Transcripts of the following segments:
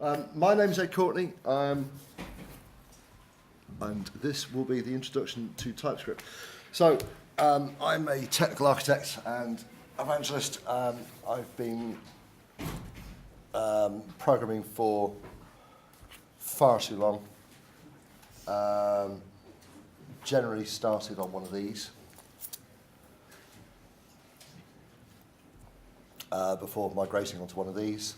My name's Ed Courtenay, and this will be the introduction to TypeScript. So, I'm a technical architect and evangelist. I've been programming for far too long. Generally started on one of these before migrating onto one of these.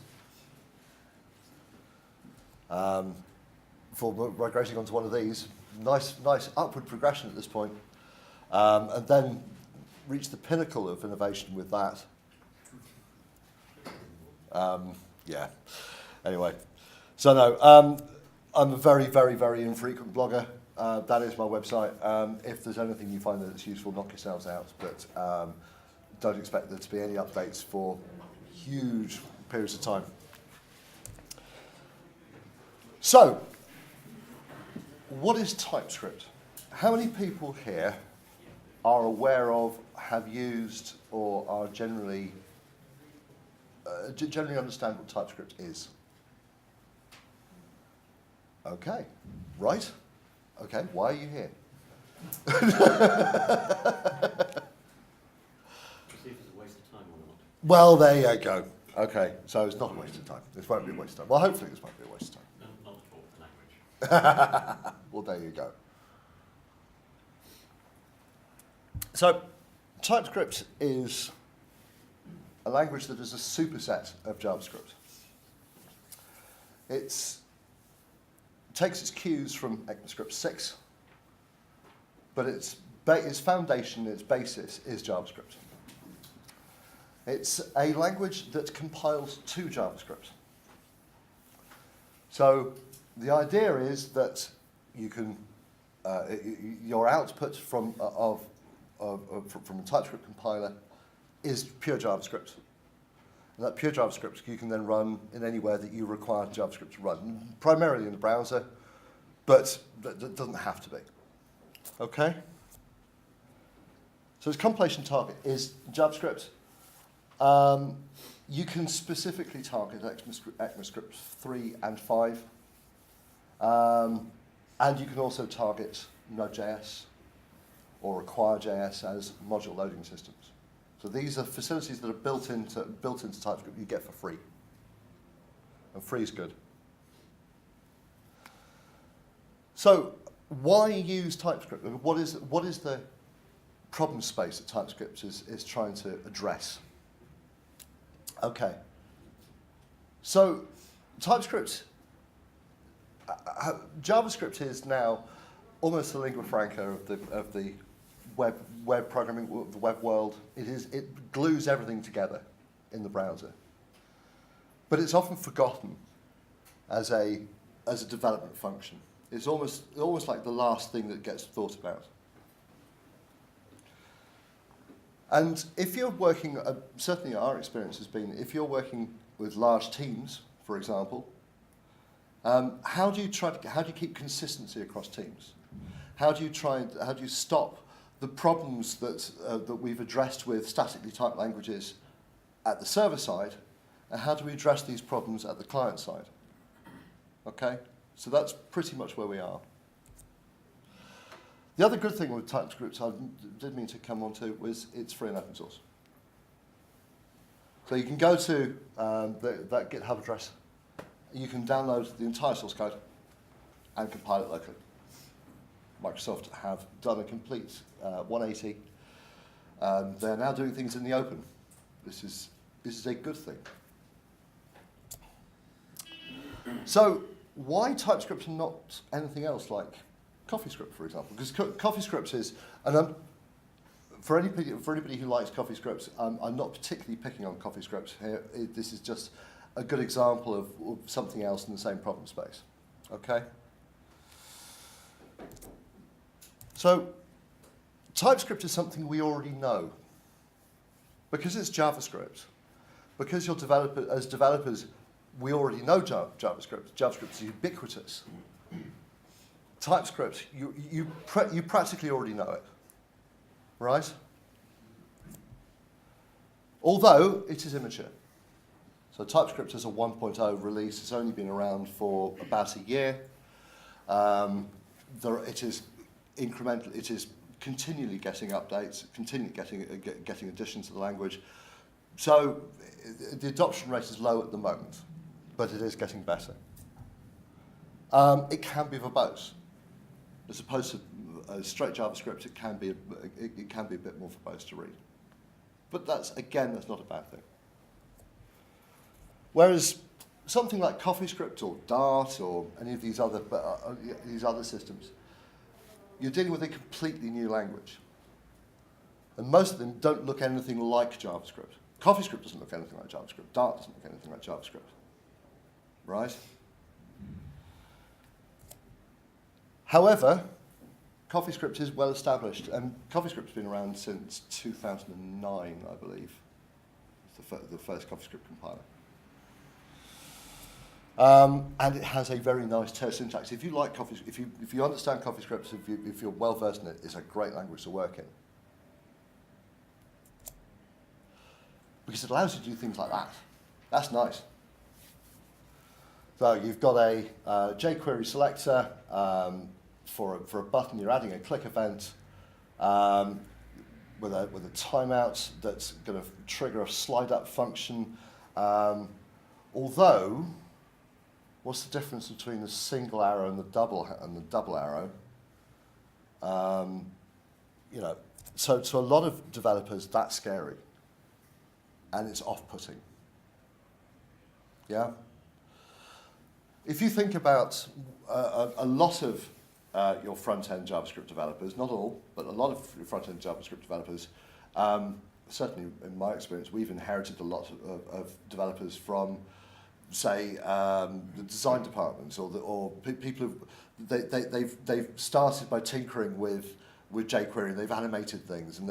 Before migrating onto one of these, nice upward progression at this point, and then reached the pinnacle of innovation with that. Yeah. Anyway, so no, I'm a very, very, very infrequent blogger. That is my website. If there's anything you find that's useful, knock yourselves out. But don't expect there to be any updates for huge periods of time. So, what is TypeScript? How many people here are aware of, have used, or are generally understand what TypeScript is? Okay, right. Okay, why are you here? To see if it's a waste of time or not. Well, there you go. Okay, so it's not a waste of time. This won't be a waste of time. Well, hopefully this won't be a waste of time. No, not at all, language. Well, there you go. So, TypeScript is a language that is a superset of JavaScript. It takes its cues from ECMAScript 6, but its foundation, its basis, is JavaScript. It's a language that compiles to JavaScript. So the idea is that you can your output from a TypeScript compiler is pure JavaScript. And that pure JavaScript you can then run in anywhere that you require JavaScript to run, primarily in the browser, but that doesn't have to be. Okay? So its compilation target is JavaScript. You can specifically target ECMAScript 3 and 5. And you can also target Node.js or Require.js as module loading systems. So these are facilities that are built into TypeScript you get for free. And free is good. So why use TypeScript? What is the problem space that TypeScript is trying to address? Okay. So TypeScript, JavaScript is now almost the lingua franca of the web programming, the web world. It glues everything together in the browser. But it's often forgotten as a development function. It's almost like the last thing that gets thought about. And if you're working, certainly our experience has been, if you're working with large teams, for example, how do you keep consistency across teams? How do you stop the problems that we've addressed with statically typed languages at the server side, and how do we address these problems at the client side? Okay, so that's pretty much where we are. The other good thing with TypeScript, I did mean to come on to, was it's free and open source. So you can go to that GitHub address, you can download the entire source code and compile it locally. Microsoft have done a complete 180. They're now doing things in the open. This is a good thing. So why TypeScript and not anything else like CoffeeScript, for example? Because CoffeeScript is, and for anybody who likes CoffeeScript, I'm not particularly picking on CoffeeScript here. This is just a good example of something else in the same problem space. Okay. So TypeScript is something we already know. Because it's JavaScript, because as developers, we already know JavaScript. JavaScript is ubiquitous. TypeScript, you practically already know it, right? Although it is immature. So TypeScript is a 1.0 release. It's only been around for about a year. It is incremental. It is continually getting updates, continually getting additions to the language. So the adoption rate is low at the moment, but it is getting better. It can be verbose. As opposed to straight JavaScript, it can be a bit more verbose to read. But that's not a bad thing. Whereas something like CoffeeScript or Dart or any of these other systems, you're dealing with a completely new language. And most of them don't look anything like JavaScript. CoffeeScript doesn't look anything like JavaScript. Dart doesn't look anything like JavaScript. Right? However, CoffeeScript is well established, and CoffeeScript's been around since 2009, I believe. It's the first CoffeeScript compiler. And it has a very nice syntax. If you like CoffeeScript, if you understand CoffeeScript, if you're well versed in it, it's a great language to work in. Because it allows you to do things like that. That's nice. So you've got a jQuery selector for a button. You're adding a click event with a timeout that's going to trigger a slide up function. Although, what's the difference between the single arrow and the double arrow? So to a lot of developers, that's scary, and it's off-putting. Yeah. If you think about a lot of your front-end JavaScript developers, not all, but a lot of your front-end JavaScript developers, certainly in my experience, we've inherited a lot of developers from, say, the design departments or people who they've started by tinkering with jQuery, and they've animated things, and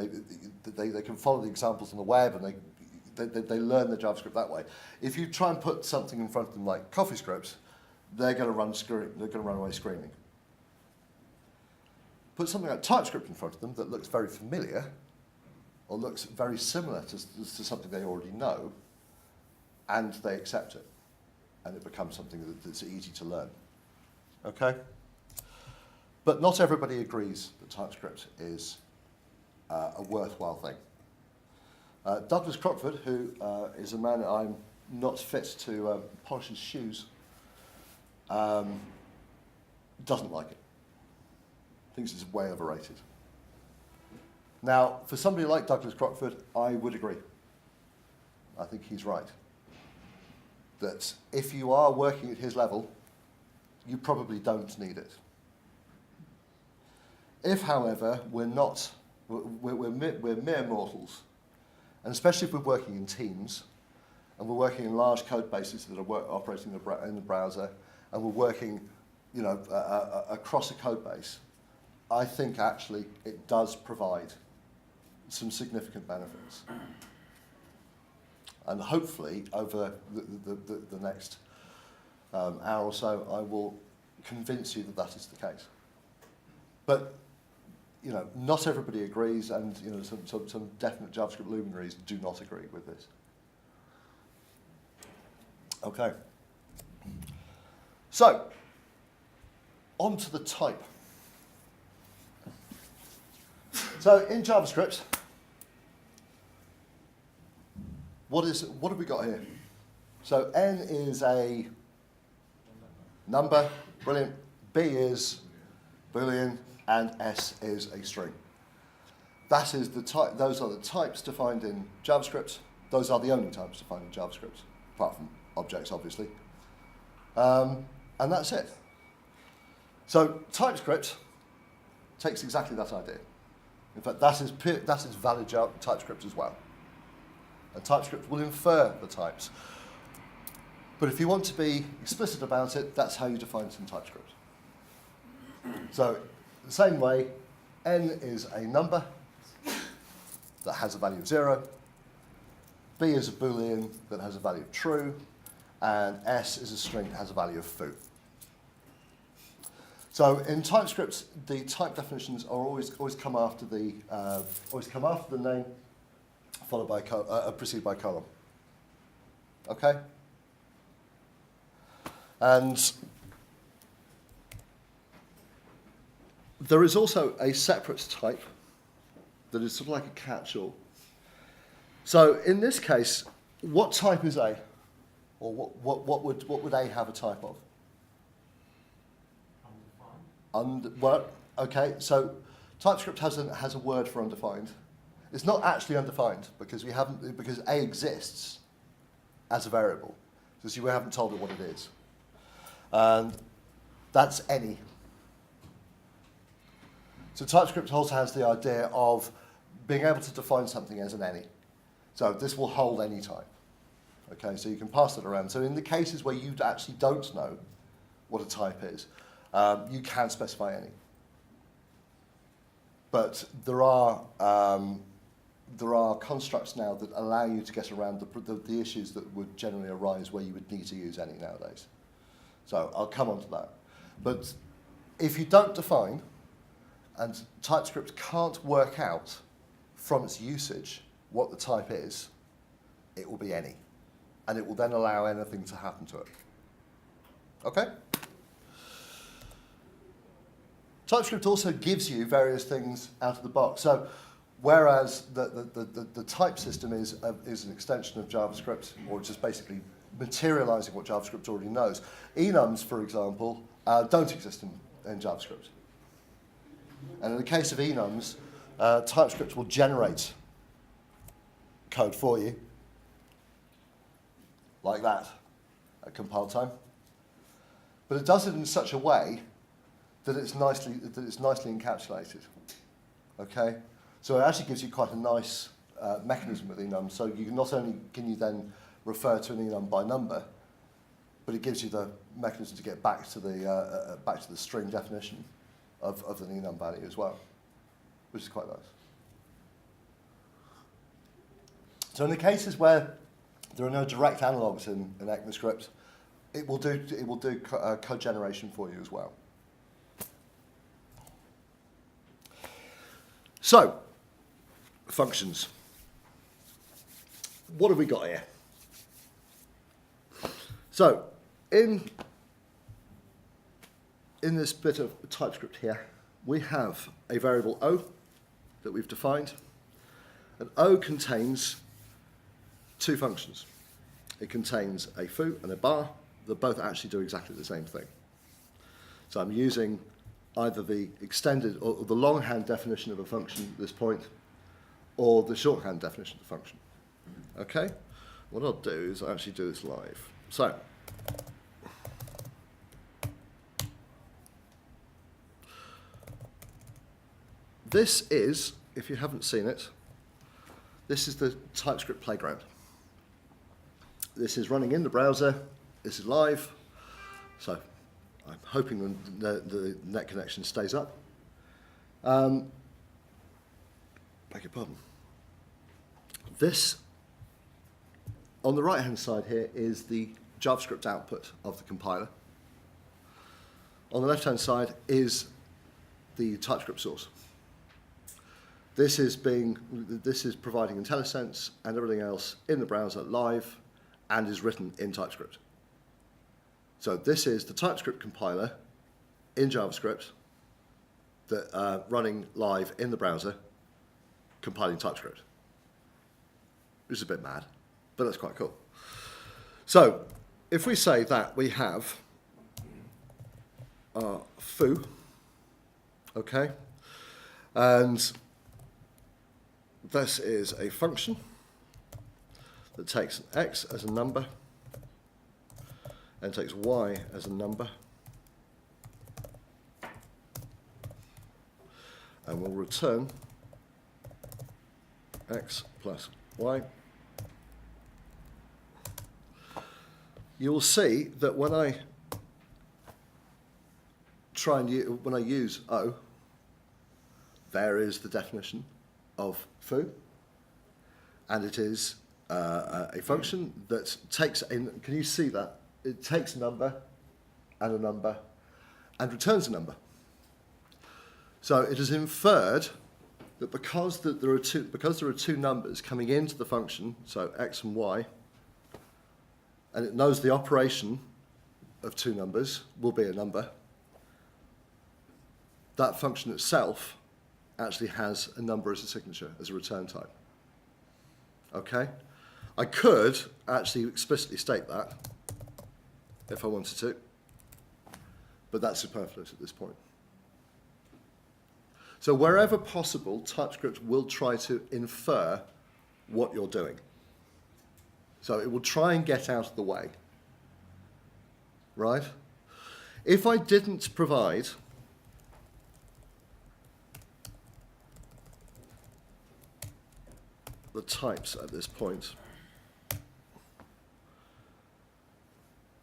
they can follow the examples on the web, and they learn the JavaScript that way. If you try and put something in front of them like CoffeeScript, they're going to run away screaming. Put something like TypeScript in front of them that looks very familiar, or looks very similar to something they already know, and they accept it, and it becomes something that's easy to learn. Okay? But not everybody agrees that TypeScript is a worthwhile thing. Douglas Crockford, who is a man I'm not fit to polish his shoes, doesn't like it. Thinks it's way overrated. Now, for somebody like Douglas Crockford, I would agree. I think he's right. That if you are working at his level, you probably don't need it. If, however, we're mere mortals, and especially if we're working in teams, and we're working in large code bases that are operating in the browser, and we're working, across a code base, I think actually it does provide some significant benefits. And hopefully, over the next hour or so, I will convince you that that is the case. But not everybody agrees, and some definite JavaScript luminaries do not agree with this. Okay. So, on to the type. So in JavaScript, what have we got here? So n is a number, brilliant. B is Boolean, and S is a string. That is the type. Those are the types defined in JavaScript. Those are the only types defined in JavaScript, apart from objects, obviously. And that's it. So TypeScript takes exactly that idea. In fact, that is valid TypeScript as well. And TypeScript will infer the types. But if you want to be explicit about it, that's how you define it in TypeScript. So, the same way, n is a number that has a value of 0. B is a Boolean that has a value of true. And S is a string that has a value of foo. So in TypeScript, the type definitions are always come after the name, followed by preceded by colon. Okay? And there is also a separate type that is sort of like a catch-all. So in this case, what type is A? Or what would A have a type of? Well, okay, so TypeScript has a word for undefined. It's not actually undefined because A exists as a variable. So we haven't told it what it is. And that's any. So TypeScript also has the idea of being able to define something as an any. So this will hold any type. Okay, so you can pass it around. So in the cases where you actually don't know what a type is, you can specify any. But there are constructs now that allow you to get around the issues that would generally arise where you would need to use any nowadays. So I'll come on to that. But if you don't define, and TypeScript can't work out from its usage what the type is, it will be any. And it will then allow anything to happen to it. Okay? TypeScript also gives you various things out of the box. So whereas the type system is an extension of JavaScript, or just basically materializing what JavaScript already knows, enums, for example, don't exist in JavaScript. And in the case of enums, TypeScript will generate code for you, like that, at compile time. But it does it in such a way that it's nicely encapsulated. Okay, so it actually gives you quite a nice mechanism with enum. So you can not only can you then refer to an enum by number, but it gives you the mechanism to get back to the string definition of the enum value as well, which is quite nice. So in the cases where there are no direct analogs in ECMAScript, it will do code generation for you as well. So, functions. What have we got here? So, in this bit of TypeScript here, we have a variable O that we've defined. And O contains two functions. It contains a foo and a bar that both actually do exactly the same thing. So I'm using either the extended or the longhand definition of a function at this point, or the shorthand definition of the function. Okay? What I'll do is I'll actually do this live. So, this is, if you haven't seen it, this is the TypeScript playground. This is running in the browser. This is live. So I'm hoping the net connection stays up. Beg your pardon. This, on the right-hand side here, is the JavaScript output of the compiler. On the left-hand side is the TypeScript source. This is providing IntelliSense and everything else in the browser live and is written in TypeScript. So this is the TypeScript compiler in JavaScript that running live in the browser, compiling TypeScript. Which is a bit mad, but that's quite cool. So if we say that we have our foo, okay, and this is a function that takes an x as a number and takes y as a number, and will return x plus y. You will see that when I use O, there is the definition of foo, and it is a function that takes in. Can you see that? It takes a number and returns a number. So it is inferred that because there are two numbers coming into the function, so x and y, and it knows the operation of two numbers will be a number, that function itself actually has a number as a signature, as a return type. Okay? I could actually explicitly state that if I wanted to, but that's superfluous at this point. So wherever possible, TypeScript will try to infer what you're doing. So it will try and get out of the way, right? If I didn't provide the types at this point,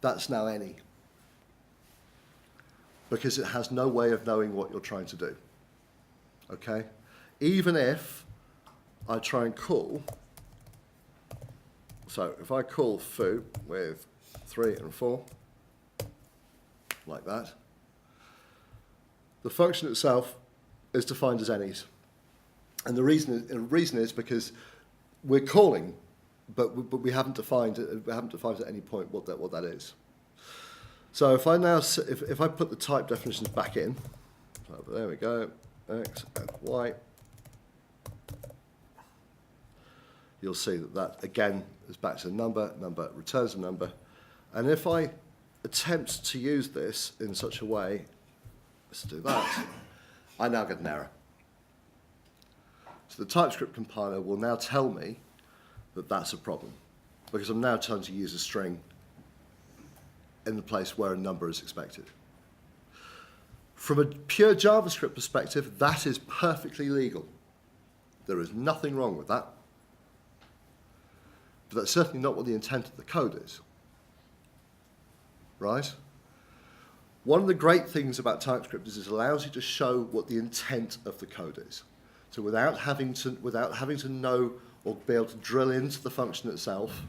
that's now any, because it has no way of knowing what you're trying to do. Okay? Even if I try and call, so if I call foo with 3 and 4, like that, the function itself is defined as any's. And the reason is because we're calling, but we haven't defined at any point what that is. So if I now if I put the type definitions back in, so there we go, x and y, you'll see that again is back to the number returns a number, and if I attempt to use this in such a way, let's do that, I now get an error. So the TypeScript compiler will now tell me that that's a problem, because I'm now trying to use a string in the place where a number is expected. From a pure JavaScript perspective, that is perfectly legal. There is nothing wrong with that. But that's certainly not what the intent of the code is. Right? One of the great things about TypeScript is it allows you to show what the intent of the code is. So without having to know or be able to drill into the function itself,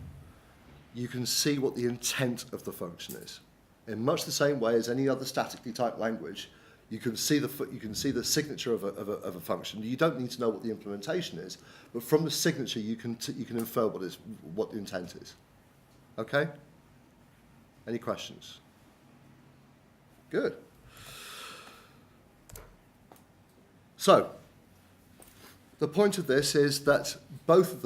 you can see what the intent of the function is. In much the same way as any other statically typed language, you can see the signature of a function. You don't need to know what the implementation is, but from the signature you can infer what the intent is. Okay? Any questions? Good. So, the point of this is that both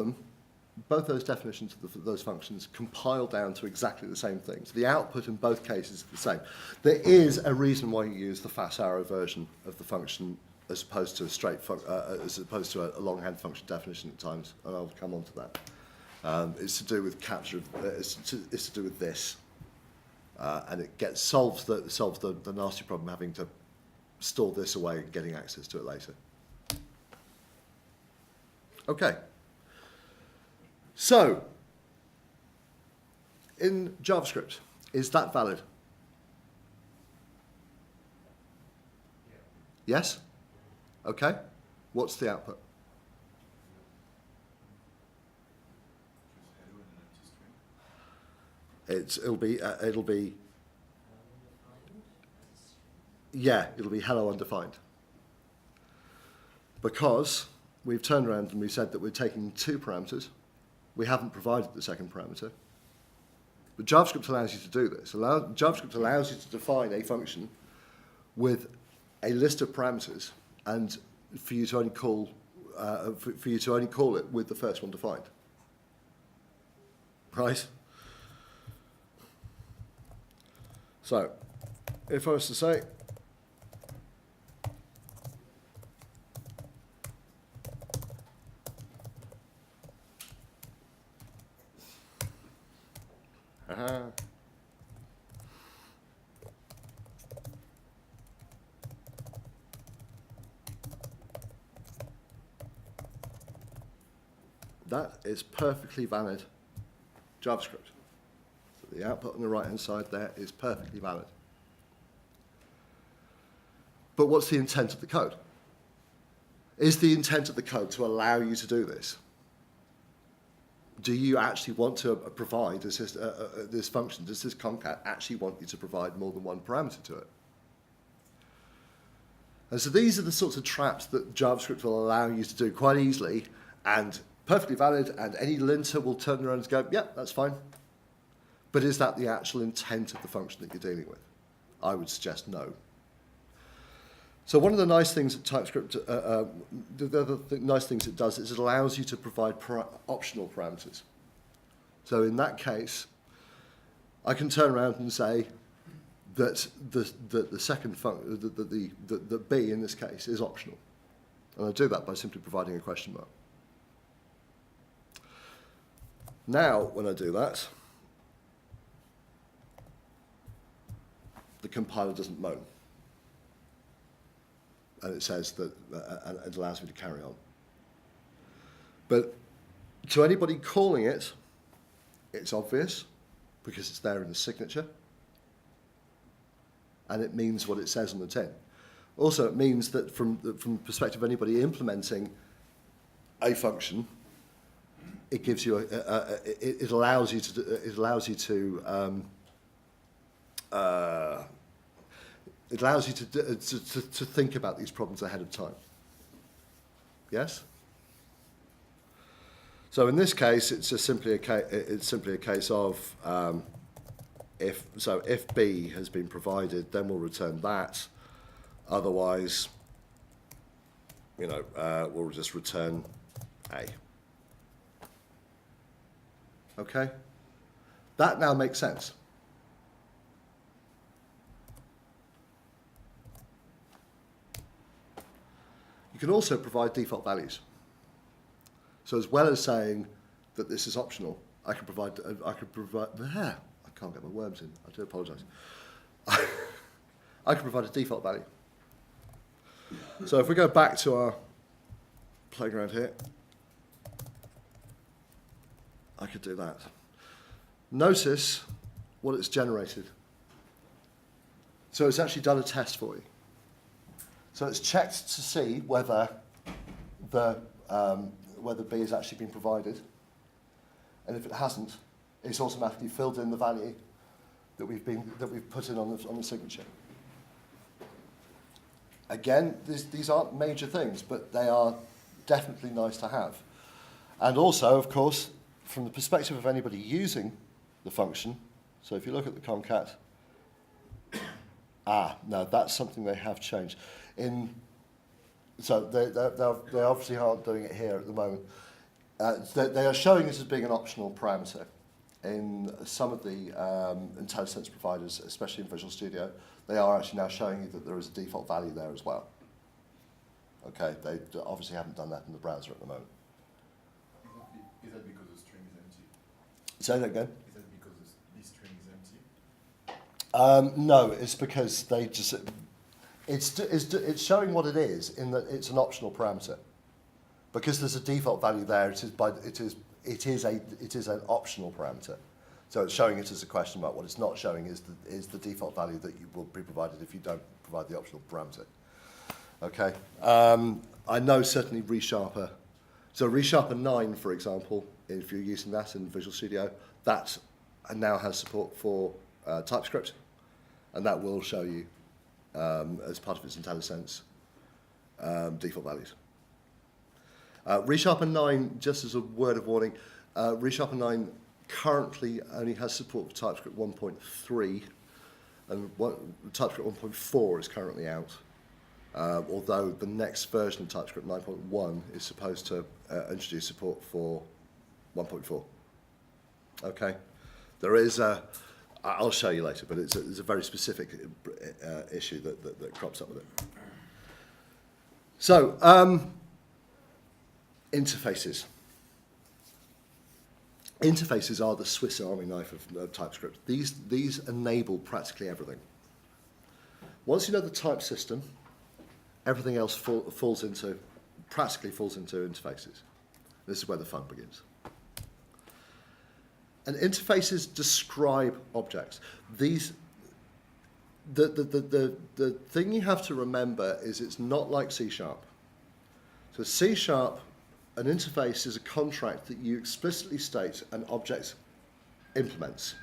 those definitions of those functions compile down to exactly the same thing. So the output in both cases is the same. There is a reason why you use the fat arrow version of the function as opposed to a longhand function definition at times, and I'll come on to that. It's to do with capture. It's to do with this, and it solves the nasty problem having to store this away and getting access to it later. Okay. So, in JavaScript, is that valid? Yeah. Yes? Okay. What's the output? It'll be hello undefined. Because we've turned around and we said that we're taking 2 parameters. We haven't provided the second parameter. But JavaScript allows you to do this. JavaScript allows you to define a function with a list of parameters, and for you to only call it with the first one defined. Right? So, if I was to say, that is perfectly valid JavaScript. So the output on the right-hand side there is perfectly valid. But what's the intent of the code? Is the intent of the code to allow you to do this? Do you actually want to provide this function? Does this concat actually want you to provide more than one parameter to it? And so these are the sorts of traps that JavaScript will allow you to do quite easily and perfectly valid, and any linter will turn around and go, yeah, that's fine. But is that the actual intent of the function that you're dealing with? I would suggest no. So one of the nice things that TypeScript, the other nice things it does is it allows you to provide optional parameters. So in that case, I can turn around and say that the second function, the B in this case, is optional. And I do that by simply providing a question mark. Now, when I do that, the compiler doesn't moan. And it says that, and it allows me to carry on. But to anybody calling it, it's obvious because it's there in the signature. And it means what it says on the tin. Also, it means that from the perspective of anybody implementing a function, it gives you it allows you to think about these problems ahead of time. Yes. So in this case, it's just simply a case of if B has been provided, then we'll return that. Otherwise, we'll just return A. Okay? That now makes sense. You can also provide default values. So as well as saying that this is optional, I can provide. I can't get my words in. I do apologise. I can provide a default value. So if we go back to our playground here, I could do that. Notice what it's generated. So it's actually done a test for you. So it's checked to see whether whether B has actually been provided, and if it hasn't, it's automatically filled in the value that we've put in on the signature. Again, these aren't major things, but they are definitely nice to have. And also, of course, from the perspective of anybody using the function, so if you look at the concat, no, that's something they have changed. So they obviously aren't doing it here at the moment. They are showing this as being an optional parameter. In some of the IntelliSense providers, especially in Visual Studio, they are actually now showing you that there is a default value there as well. Okay, they obviously haven't done that in the browser at the moment. Is that because the string is empty? Say that again? Is that because this string is empty? No, it's because they just... It's showing what it is in that it's an optional parameter. Because there's a default value there, it is an optional parameter. So it's showing it as a question mark. What it's not showing is the default value that you will be provided if you don't provide the optional parameter. Okay. I know certainly ReSharper. So ReSharper 9, for example, if you're using that in Visual Studio, that now has support for TypeScript, and that will show you as part of its IntelliSense default values. ReSharper 9, just as a word of warning, ReSharper 9 currently only has support for TypeScript 1.3, and TypeScript 1.4 is currently out, although the next version of TypeScript 9.1 is supposed to introduce support for 1.4. Okay, there is I'll show you later, but it's a very specific issue that crops up with it. So, interfaces. Interfaces are the Swiss Army knife of TypeScript. These enable practically everything. Once you know the type system, everything else practically falls into interfaces. This is where the fun begins. And interfaces describe objects. The thing you have to remember is it's not like C#. So C#, an interface is a contract that you explicitly state an object implements,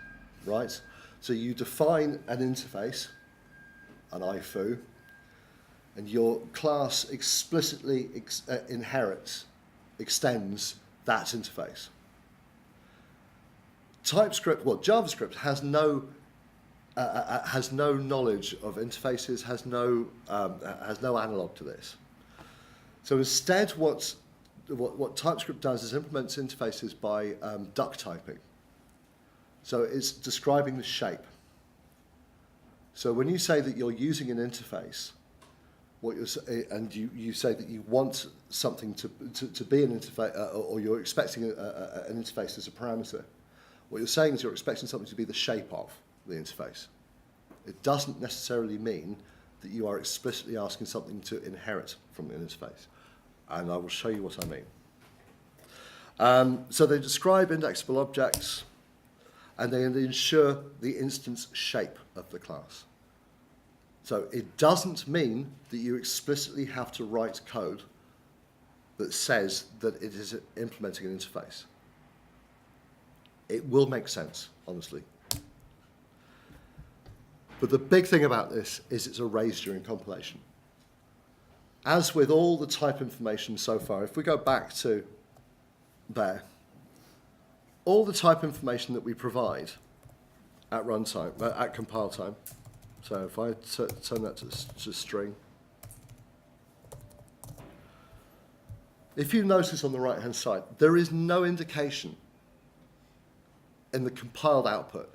right? So you define an interface, an IFU, and your class explicitly extends that interface. JavaScript has no knowledge of interfaces, has no analog to this. So instead, what TypeScript does is implements interfaces by duck typing. So it's describing the shape. So when you say that you're using an interface, and you say that you want something to be an interface, or you're expecting an interface as a parameter, what you're saying is you're expecting something to be the shape of the interface. It doesn't necessarily mean that you are explicitly asking something to inherit from the interface. And I will show you what I mean. So they describe indexable objects, and they ensure the instance shape of the class. So it doesn't mean that you explicitly have to write code that says that it is implementing an interface. It will make sense, honestly. But the big thing about this is it's erased during compilation. As with all the type information so far, if we go back to there, all the type information that we provide at runtime, at compile time, so if I turn that to string, if you notice on the right-hand side, there is no indication in the compiled output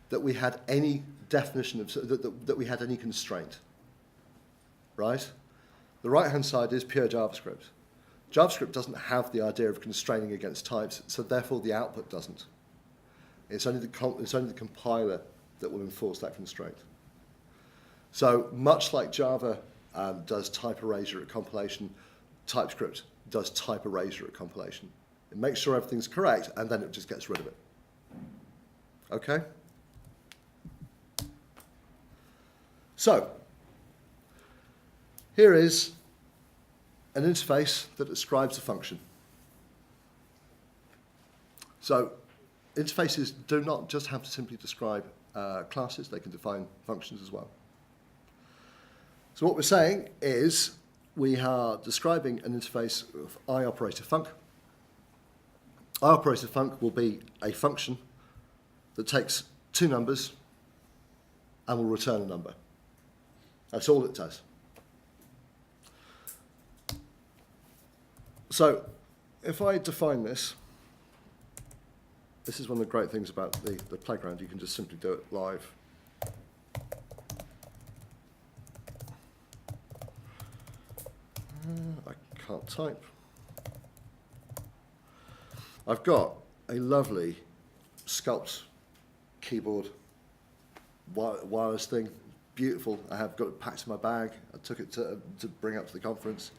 that we had any definition of, that we had any constraint, right? The right-hand side is pure JavaScript. JavaScript doesn't have the idea of constraining against types, so therefore the output doesn't. It's only the compiler that will enforce that constraint. So much like Java does type erasure at compilation, TypeScript does type erasure at compilation. It makes sure everything's correct, and then it just gets rid of it. Okay? So, here is an interface that describes a function. So, interfaces do not just have to simply describe classes, they can define functions as well. So what we're saying is we are describing an interface of iOperatorFunc. iOperatorFunc will be a function that takes two numbers and will return a number. That's all it does. So if I define this, this is one of the great things about the playground. You can just simply do it live. I can't type. I've got a lovely Sculpt keyboard wireless thing. Beautiful. I have got it packed in my bag. I took it to bring up to the conference.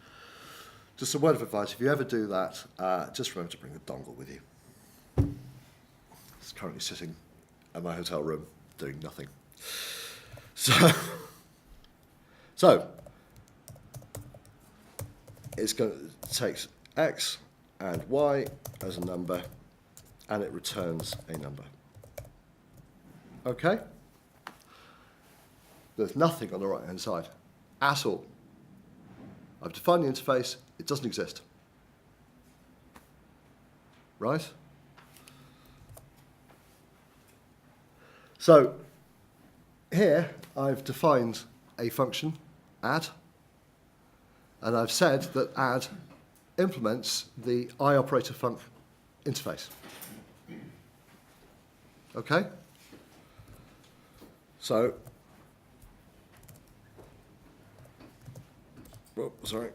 Just a word of advice, if you ever do that, just remember to bring the dongle with you. It's currently sitting in my hotel room doing nothing. So it's going to take X and Y as a number, and it returns a number. Okay? There's nothing on the right-hand side at all. I've defined the interface. It doesn't exist. Right? So here I've defined a function, add, and I've said that add implements the iOperatorFunc interface. Okay? So, sorry.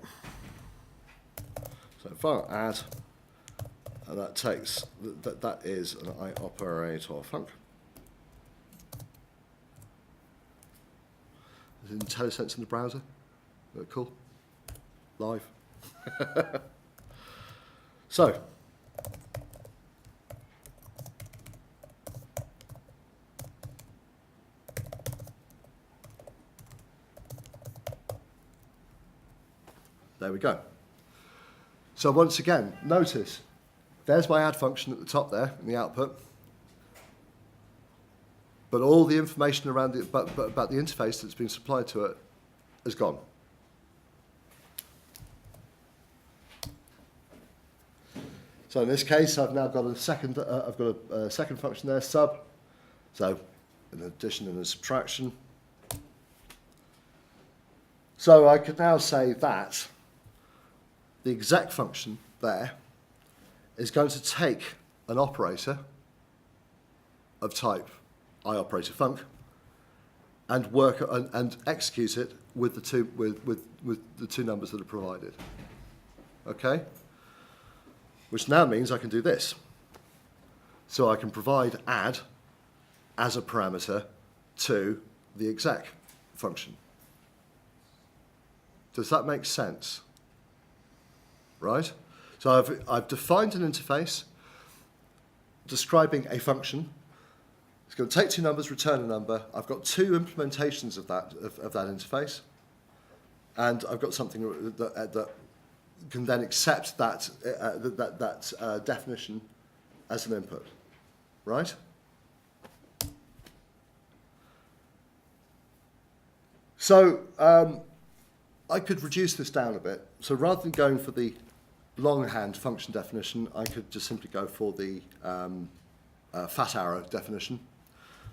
So if I add, and that takes, that is an iOperatorFunc. Is it IntelliSense in the browser? Very cool. Live. So, there we go. So once again, notice, there's my add function at the top there in the output. But all the information around about the interface that's been supplied to it is gone. So in this case, I've now got a second. I've got a second function there, sub. So an addition and a subtraction. So I could now say that the exec function there is going to take an operator of type iOperatorFunc and work and execute it with the two numbers that are provided. Okay? Which now means I can do this. So I can provide add as a parameter to the exec function. Does that make sense? Right? So I've defined an interface describing a function. It's going to take two numbers, return a number. I've got two implementations of that interface, and I've got something that can then accept that definition as an input, right? So I could reduce this down a bit. So rather than going for the longhand function definition, I could just simply go for the fat arrow definition.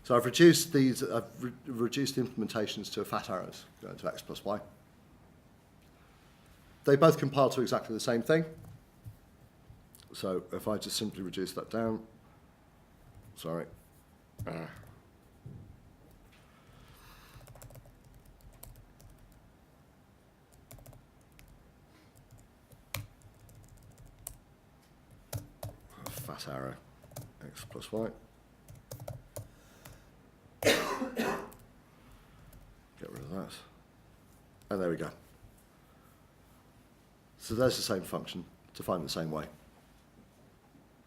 So I've reduced these. I've reduced the implementations to fat arrows, going to x plus y. They both compile to exactly the same thing. So if I just simply reduce that down, sorry. Fat arrow, x plus y. Get rid of that. And there we go. So there's the same function, defined the same way.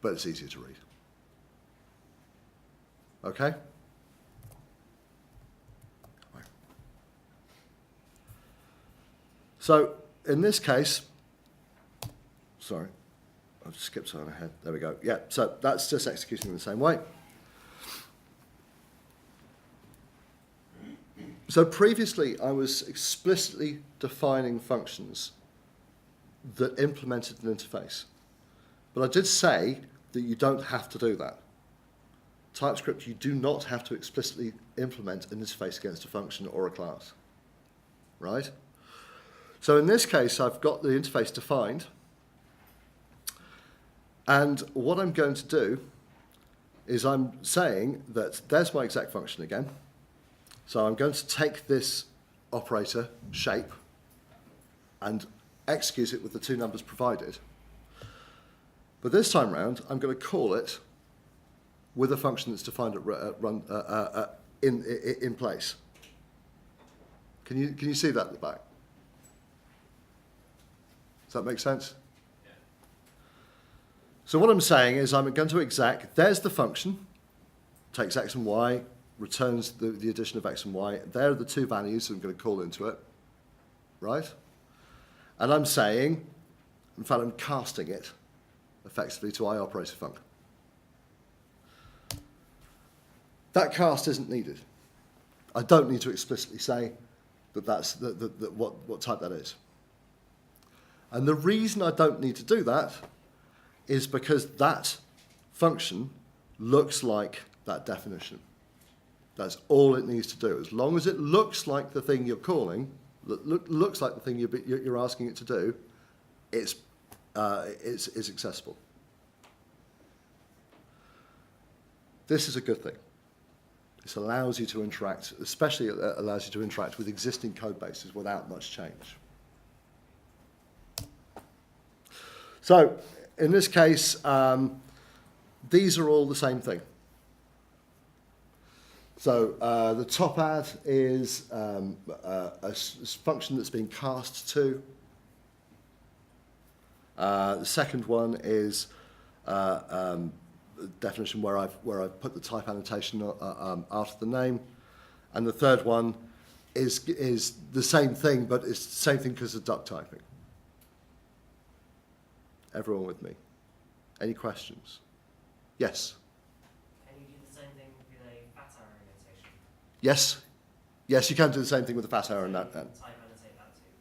But it's easier to read. Okay? So in this case, sorry, I've skipped on ahead. There we go. Yeah, so that's just executing in the same way. So previously, I was explicitly defining functions that implemented an interface. But I did say that you don't have to do that. TypeScript, you do not have to explicitly implement an interface against a function or a class. Right? So in this case, I've got the interface defined. And what I'm going to do is I'm saying that there's my exec function again. So I'm going to take this operator shape and execute it with the two numbers provided. But this time round, I'm going to call it with a function that's defined in place. Can you see that at the back? Does that make sense? Yeah. So what I'm saying is I'm going to exec, there's the function, takes x and y, returns the addition of x and y. There are the two values that I'm going to call into it, right? And I'm saying, in fact, I'm casting it effectively to iOperatorFunc. That cast isn't needed. I don't need to explicitly say that that's what type that is. And the reason I don't need to do that is because that function looks like that definition. That's all it needs to do. As long as it looks like the thing you're calling, looks like the thing you're asking it to do, it's accessible. This is a good thing. This allows you to interact, especially it allows you to interact with existing code bases without much change. So in this case, these are all the same thing. So the top add is a function that's being cast to. The second one is definition where I've put the type annotation after the name, and the third one is the same thing, but it's the same thing because of duck typing. Everyone with me? Any questions? Yes. Can you do the same thing with a fat arrow annotation? Yes. Yes, you can do the same thing with the fat arrow and that. Type annotate that too.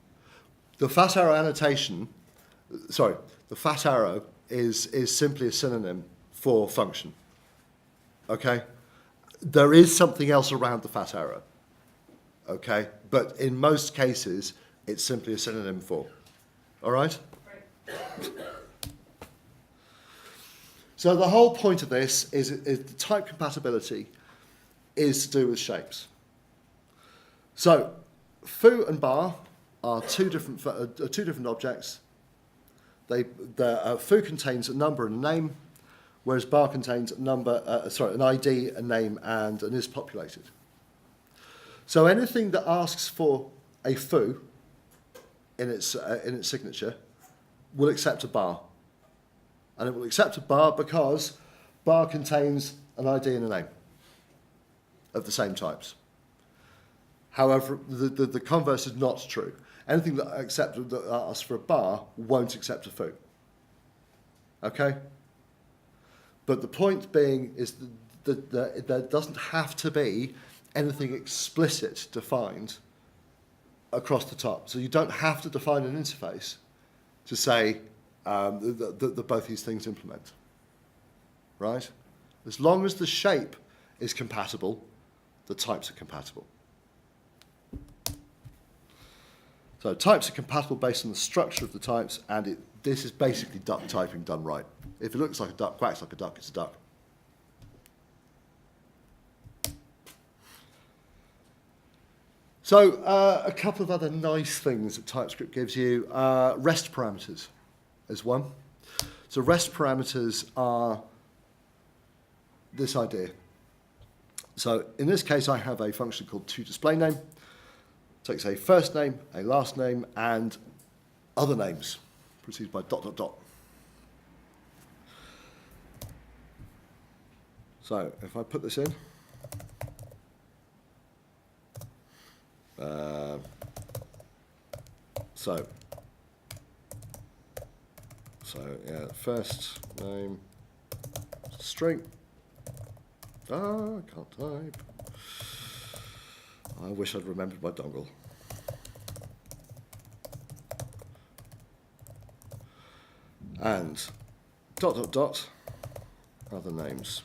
The fat arrow annotation, sorry, the fat arrow is simply a synonym for function. Okay? There is something else around the fat arrow. Okay? But in most cases, it's simply a synonym for. All right? Great. So the whole point of this is the type compatibility is to do with shapes. So foo and bar are two different objects. Foo contains a number and a name, whereas bar contains a an ID, a name, and an is populated. So anything that asks for a foo in its signature will accept a bar. And it will accept a bar because bar contains an ID and a name of the same types. However, the converse is not true. Anything that asks for a bar won't accept a foo. Okay? But the point being is that there doesn't have to be anything explicit defined across the top. So you don't have to define an interface to say that both these things implement. Right? As long as the shape is compatible, the types are compatible. So types are compatible based on the structure of the types, and this is basically duck typing done right. If it looks like a duck, quacks like a duck, it's a duck. So a couple of other nice things that TypeScript gives you. REST parameters is one. So REST parameters are this idea. So in this case, I have a function called toDisplayName. Takes a first name, a last name, and other names. Proceeds by ... So if I put this in, so yeah, first name, string. I can't type. I wish I'd remembered my dongle. And ... other names,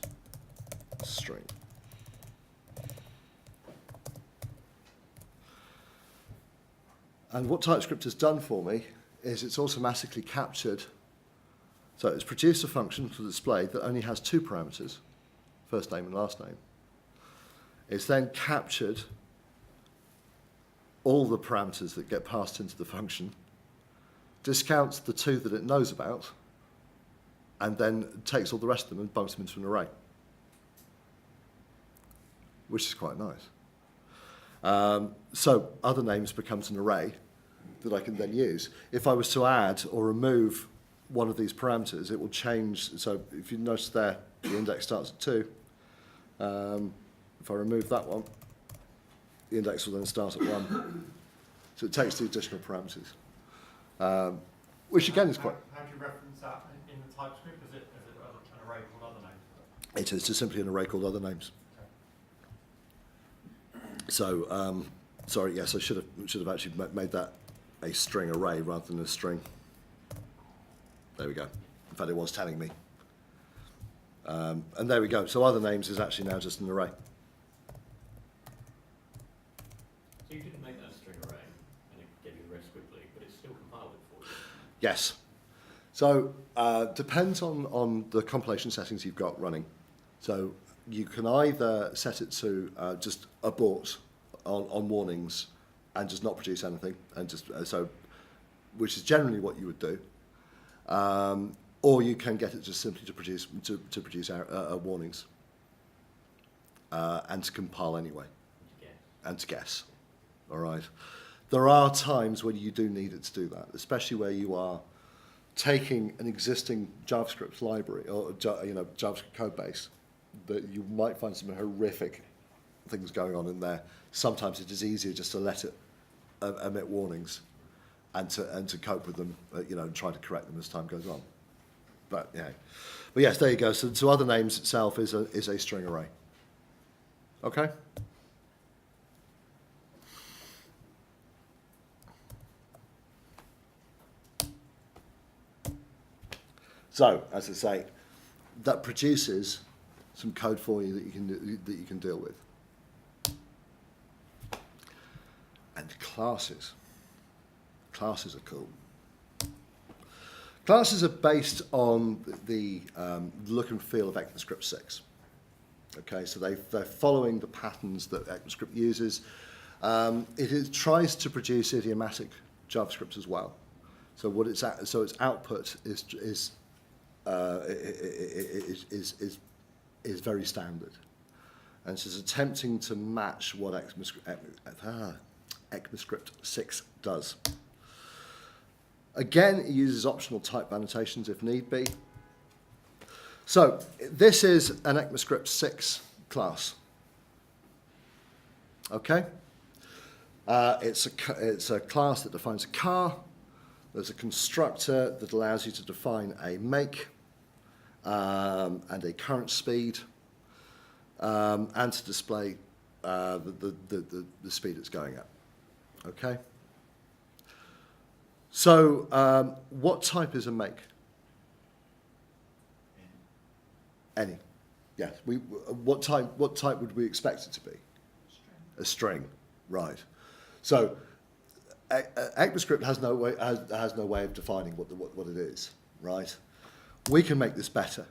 string. And what TypeScript has done for me is it's automatically captured, so it's produced a function for display that only has two parameters, first name and last name. It's then captured all the parameters that get passed into the function, discounts the two that it knows about, and then takes all the rest of them and bumps them into an array, which is quite nice. So other names becomes an array that I can then use. If I was to add or remove one of these parameters, it will change. So if you notice there, the index starts at 2. If I remove that one, the index will then start at 1. So it takes the additional parameters, which again is quite... How do you reference that in the TypeScript? Is it an array called other names? It is just simply an array called other names. Okay. So, sorry, yes, I should have actually made that a string array rather than a string. There we go. In fact, it was telling me. And there we go. So other names is actually now just an array. So you didn't make that a string array, and it gave you the rest quickly, but it still compiled it for you. Yes. So depends on the compilation settings you've got running. So you can either set it to just abort on warnings and just not produce anything, and just which is generally what you would do. Or you can get it just simply to produce warnings and to compile anyway, and to guess. All right. There are times when you do need it to do that, especially where you are taking an existing JavaScript library or JavaScript code base that you might find some horrific things going on in there. Sometimes it is easier just to let it emit warnings and to cope with them, and try to correct them as time goes on. But yes, there you go. So other names itself is a string array. Okay. So, as I say, that produces some code for you that you can deal with. And classes. Classes are cool. Classes are based on the look and feel of ECMAScript 6. Okay, so they're following the patterns that ECMAScript uses. It tries to produce idiomatic JavaScript as well. So its output is very standard, and so it's attempting to match what ECMAScript 6 does. Again, it uses optional type annotations if need be. So this is an ECMAScript 6 class. Okay? It's a class that defines a car. There's a constructor that allows you to define a make and a current speed and to display the speed it's going at. Okay? So what type is a make? Any. Yes. What type would we expect it to be? A string. Right. So ECMAScript has no way of defining what it is, right? We can make this better.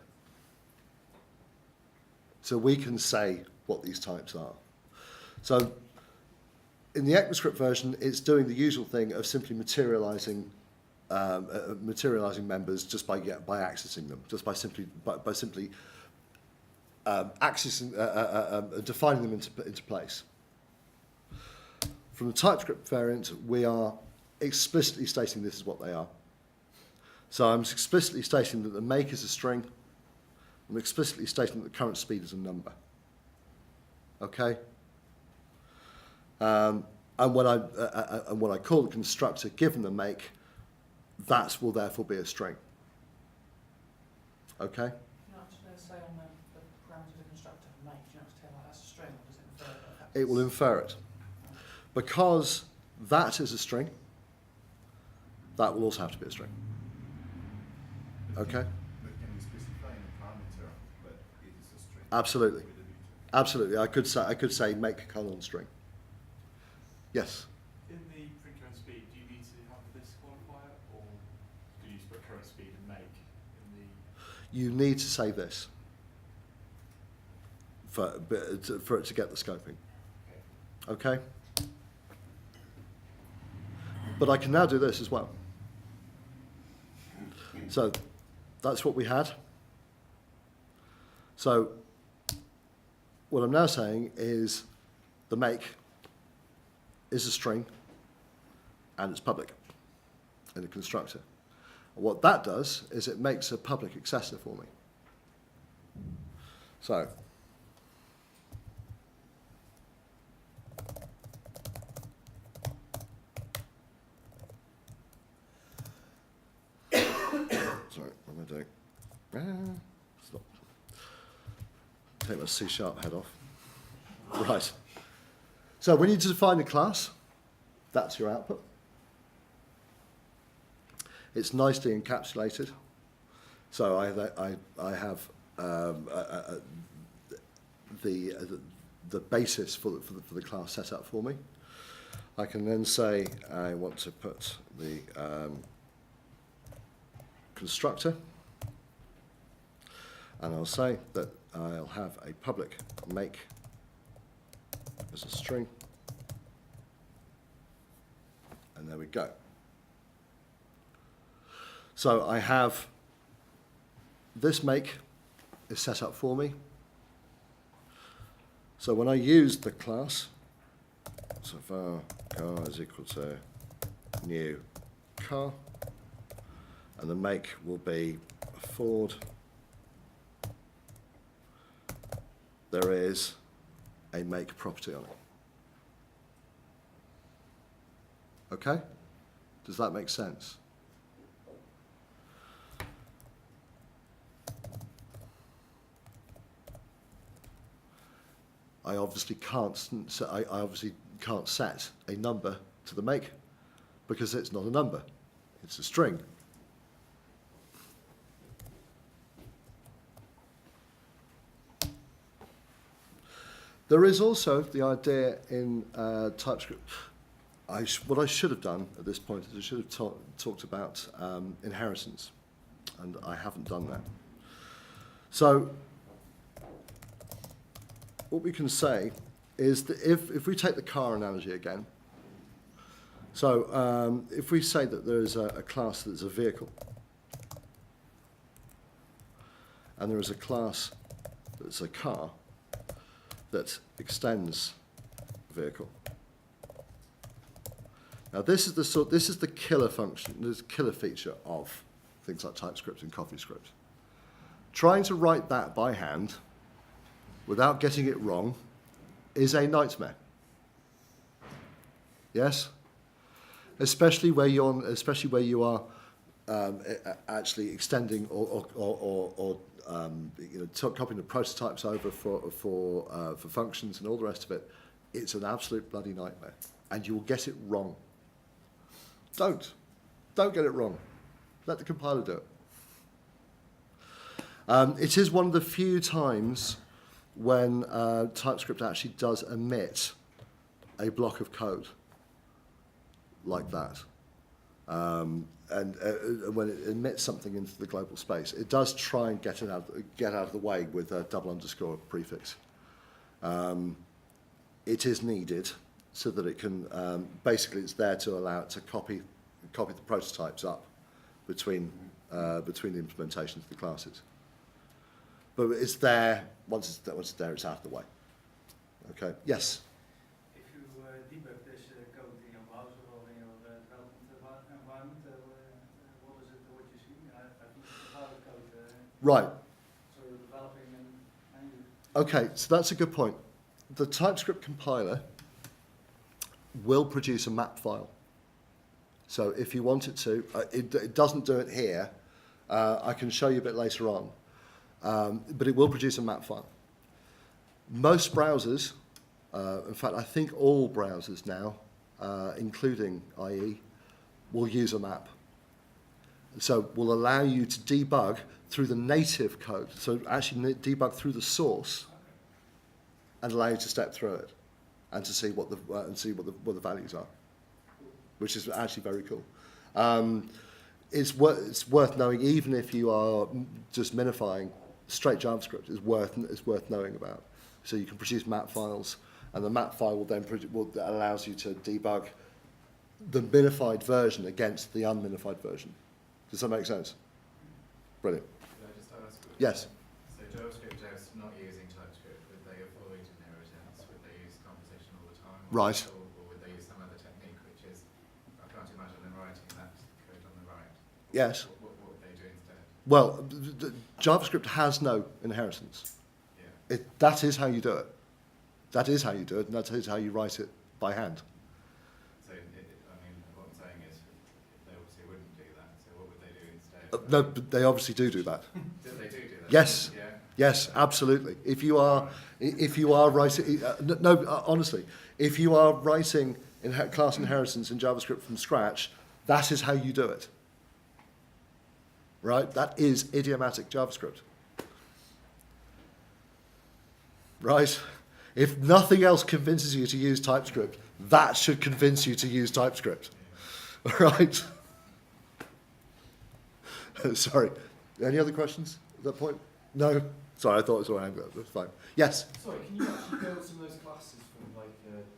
So we can say what these types are. So in the ECMAScript version, it's doing the usual thing of simply materializing members just by accessing them, just by simply accessing, defining them into place. From the TypeScript variant, we are explicitly stating this is what they are. So I'm explicitly stating that the make is a string. I'm explicitly stating that the current speed is a number. Okay? And what I call the constructor given the make, that will therefore be a string. Okay? You don't have to say on the parameters of the constructor make, you don't have to tell that's a string, or does it infer it? It will infer it. Because that is a string, that will also have to be a string. Okay? But can we specify in a parameter that it is a string? Absolutely. Absolutely. I could say make colon string. Yes. In the print current speed, do you need to have this qualifier, or do you just put current speed and make in the? You need to say this for it to get the scoping. Okay? But I can now do this as well. So that's what we had. So what I'm now saying is the make is a string and it's public in the constructor. And what that does is it makes a public accessor for me. So sorry, what am I doing? Stop. Take my C# head off. Right. So when you define a class, that's your output. It's nicely encapsulated. So I have the basis for the class set up for me. I can then say I want to put the constructor, and I'll say that I'll have a public make as a string, and there we go. So I have this make is set up for me. So when I use the class, so var car is equal to new car, and the make will be a Ford. There is a make property on it. Okay? Does that make sense? I obviously can't set a number to the make because it's not a number, it's a string. There is also the idea in TypeScript. What I should have done at this point is I should have talked about inheritance, and I haven't done that. So what we can say is that if we take the car analogy again, so if we say that there is a class that's a vehicle, and there is a class that's a car that extends vehicle. Now this is the killer function, this killer feature of things like TypeScript and CoffeeScript. Trying to write that by hand without getting it wrong is a nightmare. Yes? Especially where you are actually extending or copying the prototypes over for functions and all the rest of it. It's an absolute bloody nightmare, and you will get it wrong. Don't get it wrong. Let the compiler do it. It is one of the few times when TypeScript actually does emit a block of code like that. And when it emits something into the global space, it does try and get out of the way with a double underscore prefix. It is needed so that it can, basically it's there to allow it to copy the prototypes up between the implementations of the classes. But it's there, once it's there, it's out of the way. Okay, yes? If you debug this code in your browser or in your development environment, what is it what you see? I think it's the pilot code. Right. So you're developing and you... Okay, so that's a good point. The TypeScript compiler will produce a map file. So if you want it to, it doesn't do it here. I can show you a bit later on. But it will produce a map file. Most browsers, in fact, I think all browsers now, including IE, will use a map. So will allow you to debug through the native code. So actually debug through the source and allow you to step through it and to see what the values are, which is actually very cool. It's worth knowing, even if you are just minifying straight JavaScript, is worth knowing about. So you can produce map files, and the map file will then allows you to debug the minified version against the unminified version. Does that make sense? Brilliant. Could I just ask? Yes. So JavaScript devs not using TypeScript, would they avoid inheritance? Would they use composition all the time? Right. Or would they use some other technique, which is, I can't imagine them writing that code on the right. Yes. What would they do instead? Well, JavaScript has no inheritance. Yeah. That is how you do it. That is how you do it, and that is how you write it by hand. So, I mean, what I'm saying is, they obviously wouldn't do that, so what would they do instead? No, but they obviously do that. They do that? Yes. Yeah. Yes, absolutely. If you are writing, honestly, if you are writing class inheritance in JavaScript from scratch, that is how you do it. Right? That is idiomatic JavaScript. Right? If nothing else convinces you to use TypeScript, that should convince you to use TypeScript. Right? Sorry. Any other questions at that point? No? Sorry, I thought it was all right. That's fine. Yes? Sorry, can you actually build some of those classes from like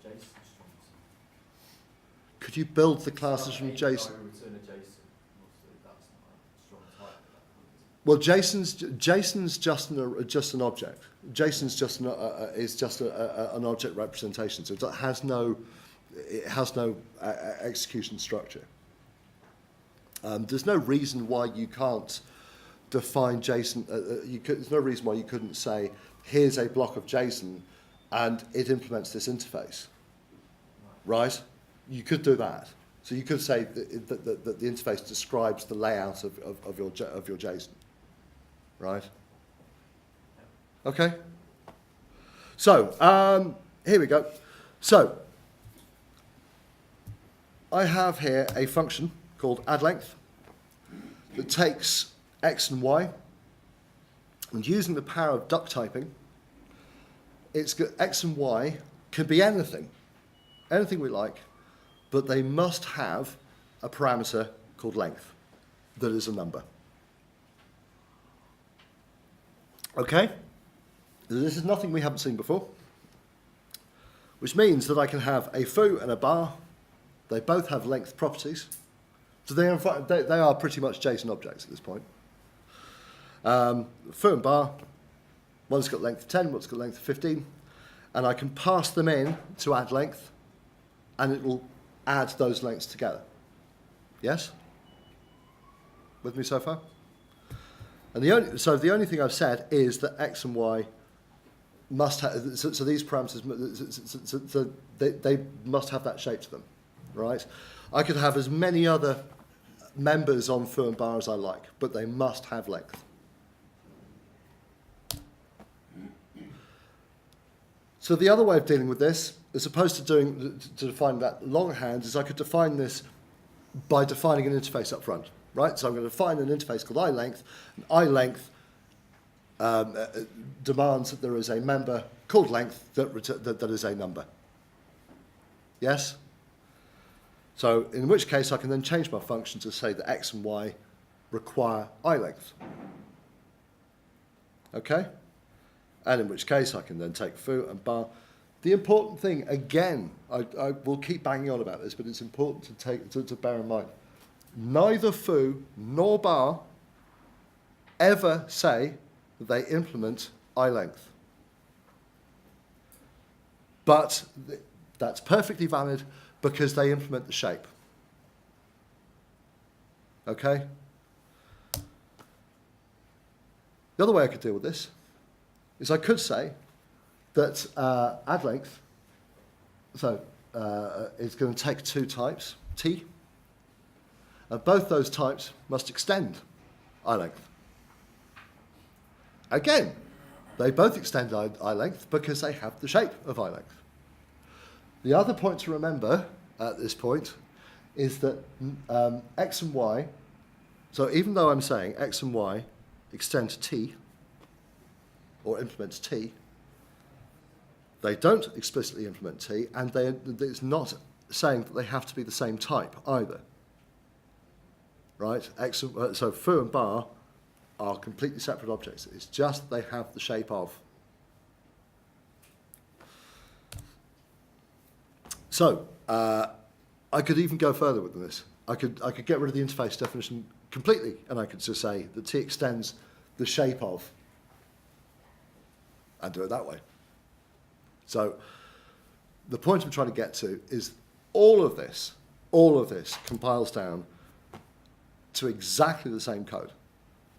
JSON strings? Could you build the classes from JSON? Return a JSON. Obviously, that's not a strong type at that point, is it? Well, JSON's just an object. JSON's just an object representation, so it has no execution structure. There's no reason why you can't define JSON. There's no reason why you couldn't say, here's a block of JSON, and it implements this interface. Right? You could do that. So you could say that the interface describes the layout of your JSON. Right? Okay? So, here we go. So, I have here a function called addLength that takes x and y, and using the power of duck typing, it's got X and Y can be anything we like, but they must have a parameter called length that is a number. Okay? This is nothing we haven't seen before, which means that I can have a foo and a bar. They both have length properties. So they are pretty much JSON objects at this point. Foo and bar, one's got length of 10, one's got length of 15, and I can pass them in to add length, and it will add those lengths together. Yes? With me so far? And the only thing I've said is that X and Y must have, so these parameters, so they must have that shape to them, right? I could have as many other members on foo and bar as I like, but they must have length. So the other way of dealing with this, as opposed to define that longhand, is I could define this by defining an interface up front, right? So I'm going to define an interface called iLength, and iLength demands that there is a member called length that is a number. Yes? So in which case I can then change my function to say that X and Y require iLength. Okay? And in which case I can then take foo and bar. The important thing, again, I will keep banging on about this, but it's important to bear in mind. Neither foo nor bar ever say that they implement iLength. But that's perfectly valid because they implement the shape. Okay? The other way I could deal with this is I could say that add length, so it's going to take two types, T, and both those types must extend iLength. Again, they both extend iLength because they have the shape of iLength. The other point to remember at this point is that X and Y, so even though I'm saying X and Y extend to T, or implement T, they don't explicitly implement T, and it's not saying that they have to be the same type either. Right? So foo and bar are completely separate objects. It's just they have the shape of. So I could even go further with this. I could get rid of the interface definition completely, and I could just say that T extends the shape of, and do it that way. So the point I'm trying to get to is all of this compiles down to exactly the same code.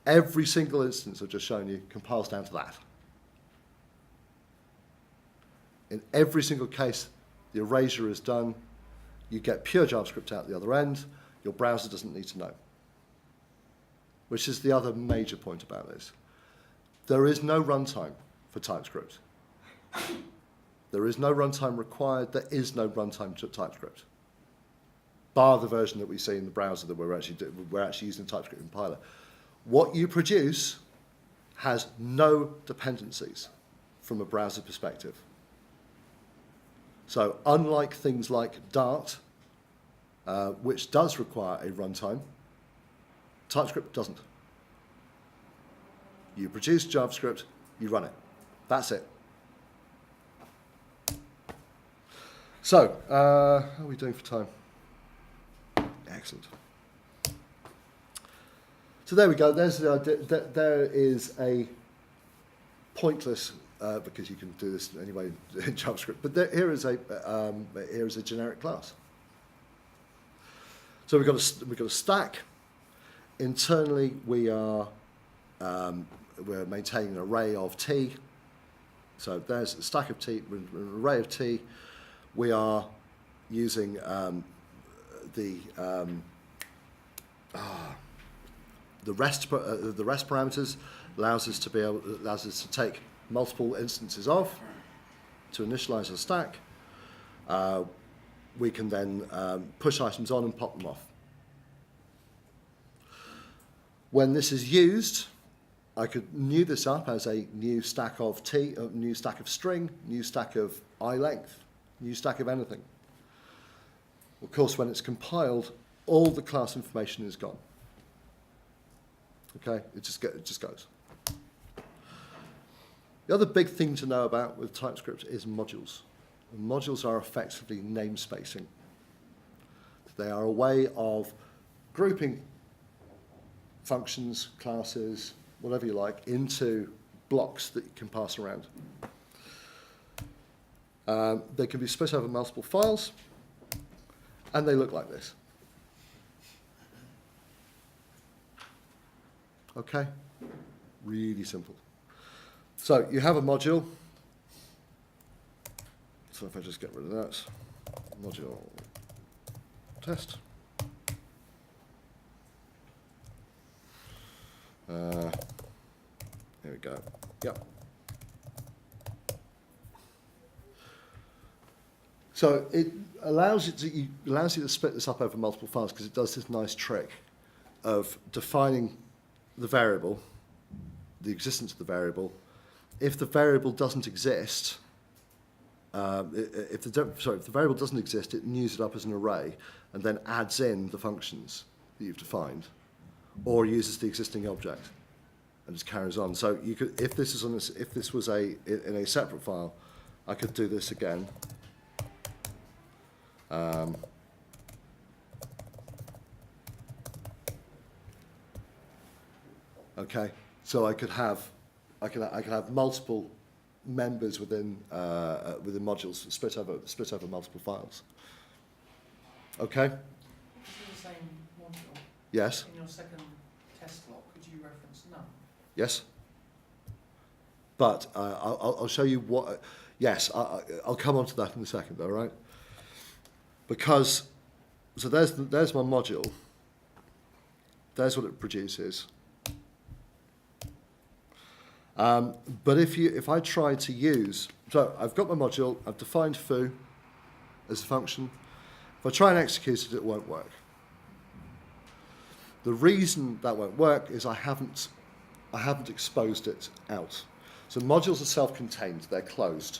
Every single instance I've just shown you compiles down to that. In every single case, the erasure is done. You get pure JavaScript out the other end. Your browser doesn't need to know. Which is the other major point about this. There is no runtime for TypeScript. There is no runtime required. There is no runtime to TypeScript, bar the version that we see in the browser that we're actually using TypeScript compiler. What you produce has no dependencies from a browser perspective. So unlike things like Dart, which does require a runtime, TypeScript doesn't. You produce JavaScript, you run it. That's it. So, how are we doing for time? Excellent. So there we go. There is a pointless, because you can do this anyway in JavaScript, but here is a generic class. So we've got a stack. Internally, we're maintaining an array of T. So there's a stack of T, an array of T. We are using the REST parameters allows us to take multiple instances of to initialize a stack. We can then push items on and pop them off. When this is used, I could new this up as a new stack of new stack of string, new stack of I length, new stack of anything. Of course, when it's compiled, all the class information is gone. Okay, it just goes. The other big thing to know about with TypeScript is modules. And modules are effectively namespacing. They are a way of grouping functions, classes, whatever you like, into blocks that you can pass around. They can be split over multiple files, and they look like this. Okay? Really simple. So you have a module. So if I just get rid of that, module test. Here we go. Yep. So it allows you to split this up over multiple files because it does this nice trick of defining the variable, the existence of the variable. If the variable doesn't exist, if the variable doesn't exist, it news it up as an array and then adds in the functions that you've defined, or uses the existing object and just carries on. So you could, if this was in a separate file, I could do this again. Okay, so I could have multiple members within modules split over multiple files. Okay. This is the same module. Yes. In your second test log, could you reference none? Yes. But I'll show you what. Yes, I'll come on to that in a second. All right. Because so there's my module. There's what it produces. But if I try to use, so I've got my module, I've defined foo as a function. If I try and execute it, it won't work. The reason that won't work is I haven't exposed it out. So modules are self-contained; they're closed,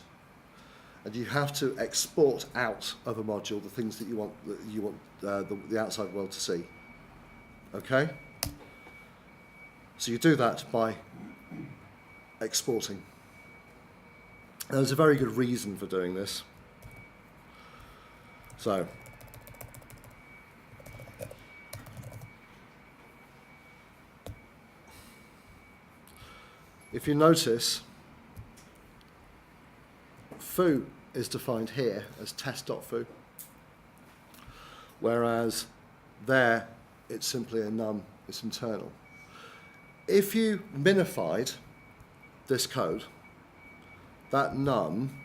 and you have to export out of a module the things that you want the outside world to see. Okay. So you do that by exporting. And there's a very good reason for doing this. So, if you notice, foo is defined here as test.foo, whereas there it's simply a num, it's internal. If you minified this code, that num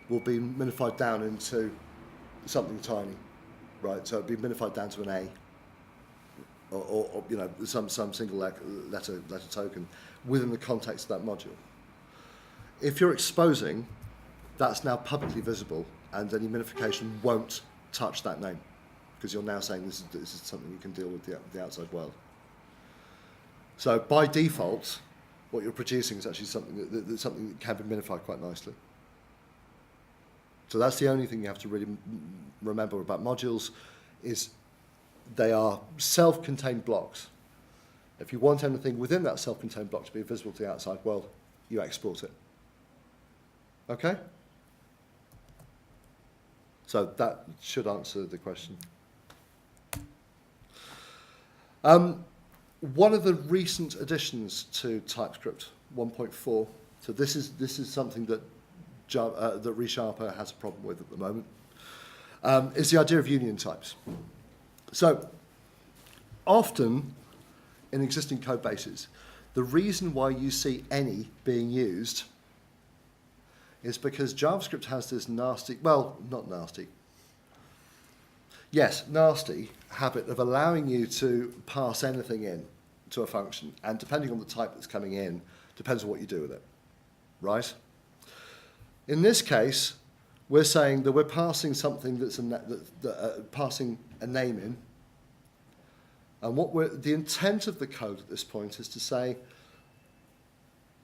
will be minified down into something tiny, right? So it'll be minified down to an A, or you know, some single letter token within the context of that module. If you're exposing, that's now publicly visible, and any minification won't touch that name, because you're now saying this is something you can deal with the outside world. So by default, what you're producing is actually something that can be minified quite nicely. So that's the only thing you have to really remember about modules, is they are self-contained blocks. If you want anything within that self-contained block to be visible to the outside world, you export it. Okay? So that should answer the question. One of the recent additions to TypeScript 1.4, so this is something that that ReSharper has a problem with at the moment, is the idea of union types. So often in existing code bases, the reason why you see any being used is because JavaScript has this nasty, well, not nasty, yes, nasty habit of allowing you to pass anything in to a function, and depending on the type that's coming in, depends on what you do with it, right? In this case, we're saying that we're passing something that's passing a name in, and the intent of the code at this point is to say,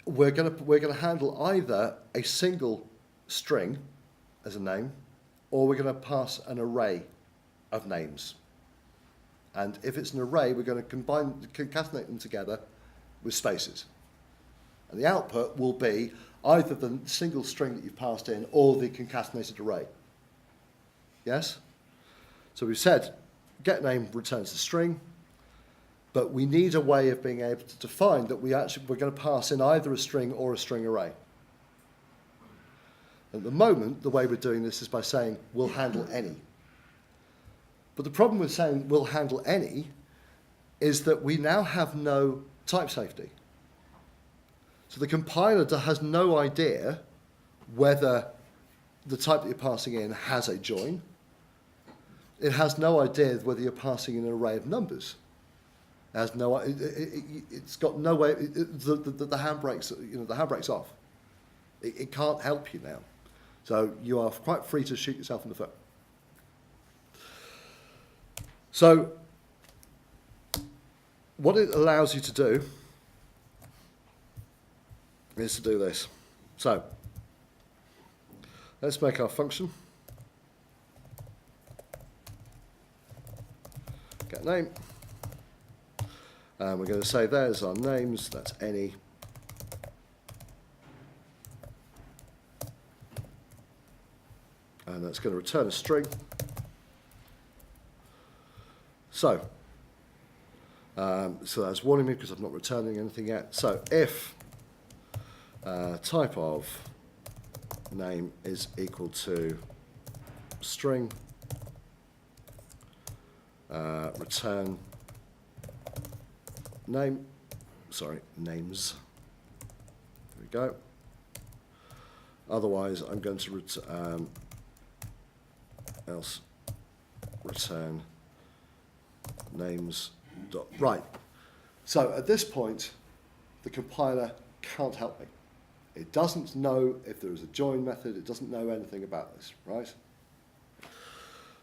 we're going to handle either a single string as a name, or we're going to pass an array of names. And if it's an array, we're going to concatenate them together with spaces. And the output will be either the single string that you've passed in or the concatenated array. Yes? So we've said getName returns the string, but we need a way of being able to define that we're going to pass in either a string or a string array. At the moment, the way we're doing this is by saying we'll handle any. But the problem with saying we'll handle any is that we now have no type safety. So the compiler has no idea whether the type that you're passing in has a join. It has no idea whether you're passing in an array of numbers. It has no. It's got no way. The handbrake's the handbrake's off. It can't help you now. So you are quite free to shoot yourself in the foot. So what it allows you to do is to do this. So let's make our function getName, and we're going to say there's our names. That's any. And that's going to return a string. So that's warning me because I'm not returning anything yet. So if type of name is equal to string, return name, names. There we go. Otherwise, I'm going to return names. Right. So at this point, the compiler can't help me. It doesn't know if there is a join method. It doesn't know anything about this, right?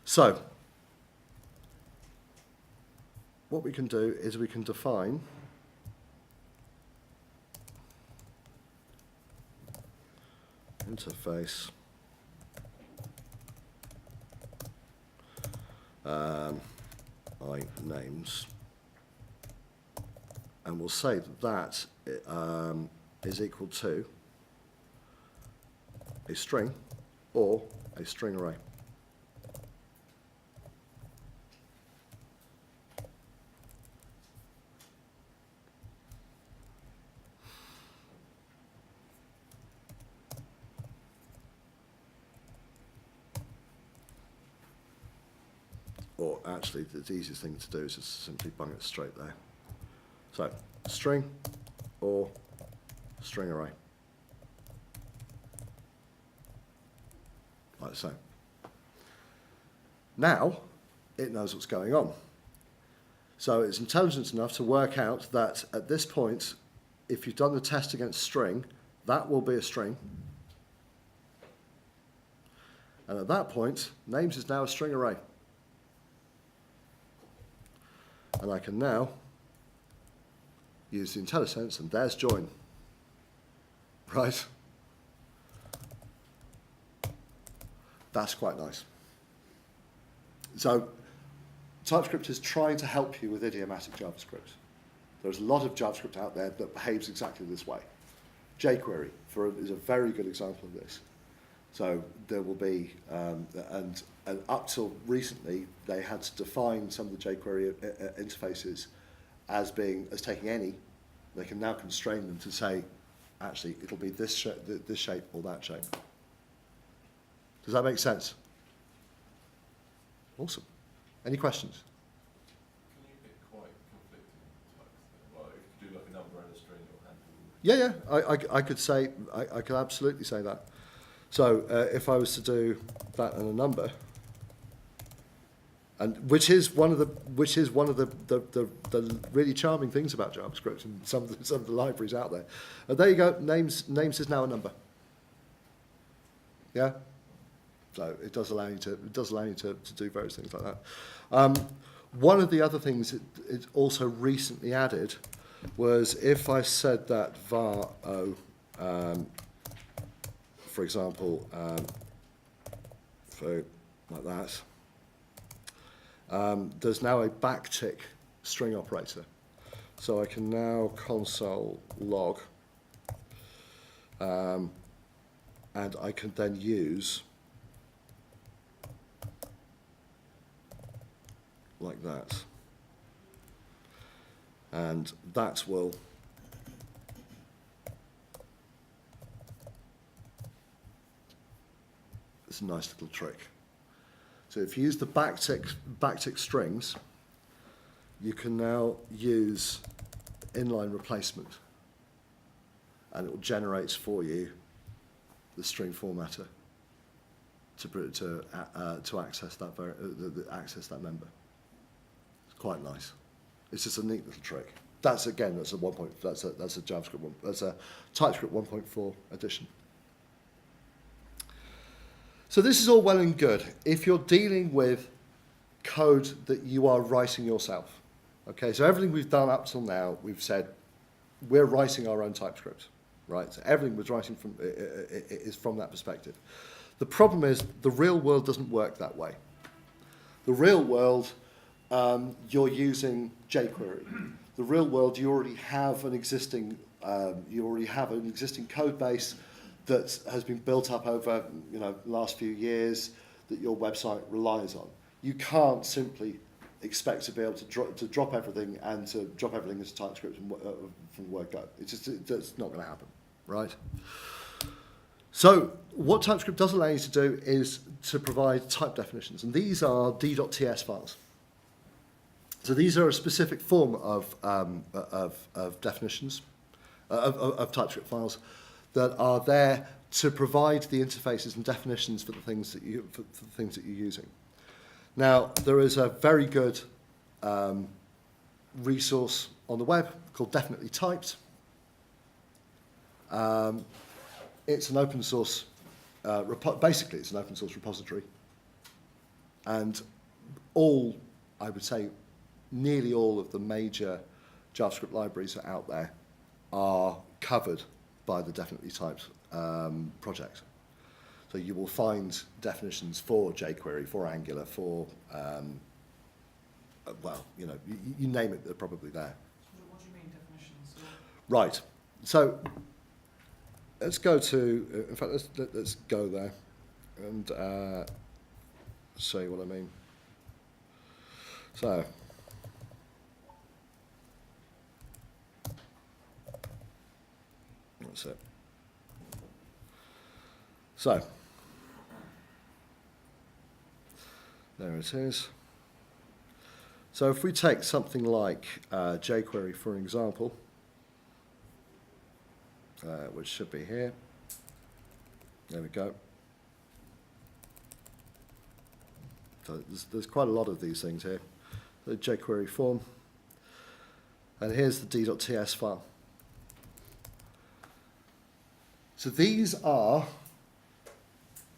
So what we can do is we can define interface names, and we'll say that is equal to a string or a string array. Or actually, the easiest thing to do is just simply bung it straight there. So, string or string array. Like so. Now, it knows what's going on. So it's intelligent enough to work out that at this point, if you've done the test against string, that will be a string. And at that point, names is now a string array. And I can now use the IntelliSense, and there's join. Right? That's quite nice. So TypeScript is trying to help you with idiomatic JavaScript. There's a lot of JavaScript out there that behaves exactly this way. jQuery is a very good example of this. So there will be, and up till recently, they had to define some of the jQuery interfaces as taking any. They can now constrain them to say, actually, it'll be this shape or that shape. Does that make sense? Awesome. Any questions? Can you get quite conflicting types? Well, if you do like a number and a string, you'll handle. Yeah. I could say, I could absolutely say that. So if I was to do that and a number, and which is one of the really charming things about JavaScript and some of the libraries out there. There you go. Names is now a number. Yeah. So it does allow you to do various things like that. One of the other things it also recently added was if I said that var o, for example, so like that, there's now a backtick string operator. So I can now console log, and I can then use like that. And that will it's a nice little trick. So if you use the backtick strings, you can now use inline replacement, and it will generate for you the string formatter to access that access that member. It's quite nice. It's just a neat little trick. That's again, that's a JavaScript one. That's a TypeScript 1.4 edition. So this is all well and good if you're dealing with code that you are writing yourself. Okay, so everything we've done up till now, we've said we're writing our own TypeScript, right? So everything we're writing from is from that perspective. The problem is the real world doesn't work that way. The real world, you're using jQuery. The real world, you already have an existing code base that has been built up over the last few years that your website relies on. You can't simply expect to be able to drop everything and to drop everything into TypeScript from the word go. It's not going to happen, right? So what TypeScript does allow you to do is to provide type definitions, and these are d.ts files. So these are a specific form of definitions, of TypeScript files that are there to provide the interfaces and definitions for the things that you're using. Now, there is a very good resource on the web called Definitely Typed. It's an open source, basically it's an open source repository. And I would say, nearly all of the major JavaScript libraries that are out there are covered by the Definitely Typed project. So you will find definitions for jQuery, for Angular, for, you name it, they're probably there. So what do you mean definitions? Right. So let's go to, in fact, let's go there and show you what I mean. So, that's it. So, there it is. So if we take something like jQuery, for example, which should be here. There we go. So there's quite a lot of these things here. The jQuery form. And here's the d.ts file. So these are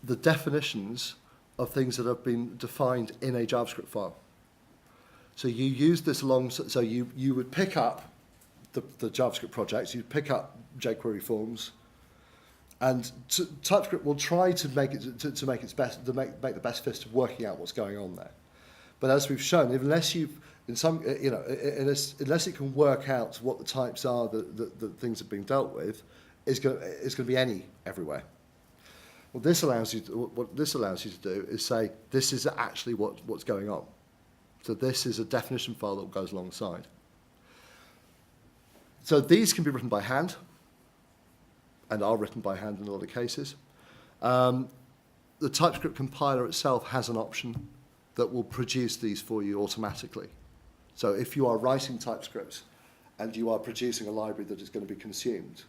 the definitions of things that have been defined in a JavaScript file. So you use this so you would pick up the JavaScript projects, you'd pick up jQuery forms, and TypeScript will try to make it to make its best, to make the best fist of working out what's going on there. But as we've shown, unless it can work out what the types are that things are being dealt with, it's going to be any everywhere. What this allows you to do is say this is actually what's going on. So this is a definition file that goes alongside. So these can be written by hand, and are written by hand in a lot of cases. The TypeScript compiler itself has an option that will produce these for you automatically. So if you are writing TypeScript and you are producing a library that is going to be consumed,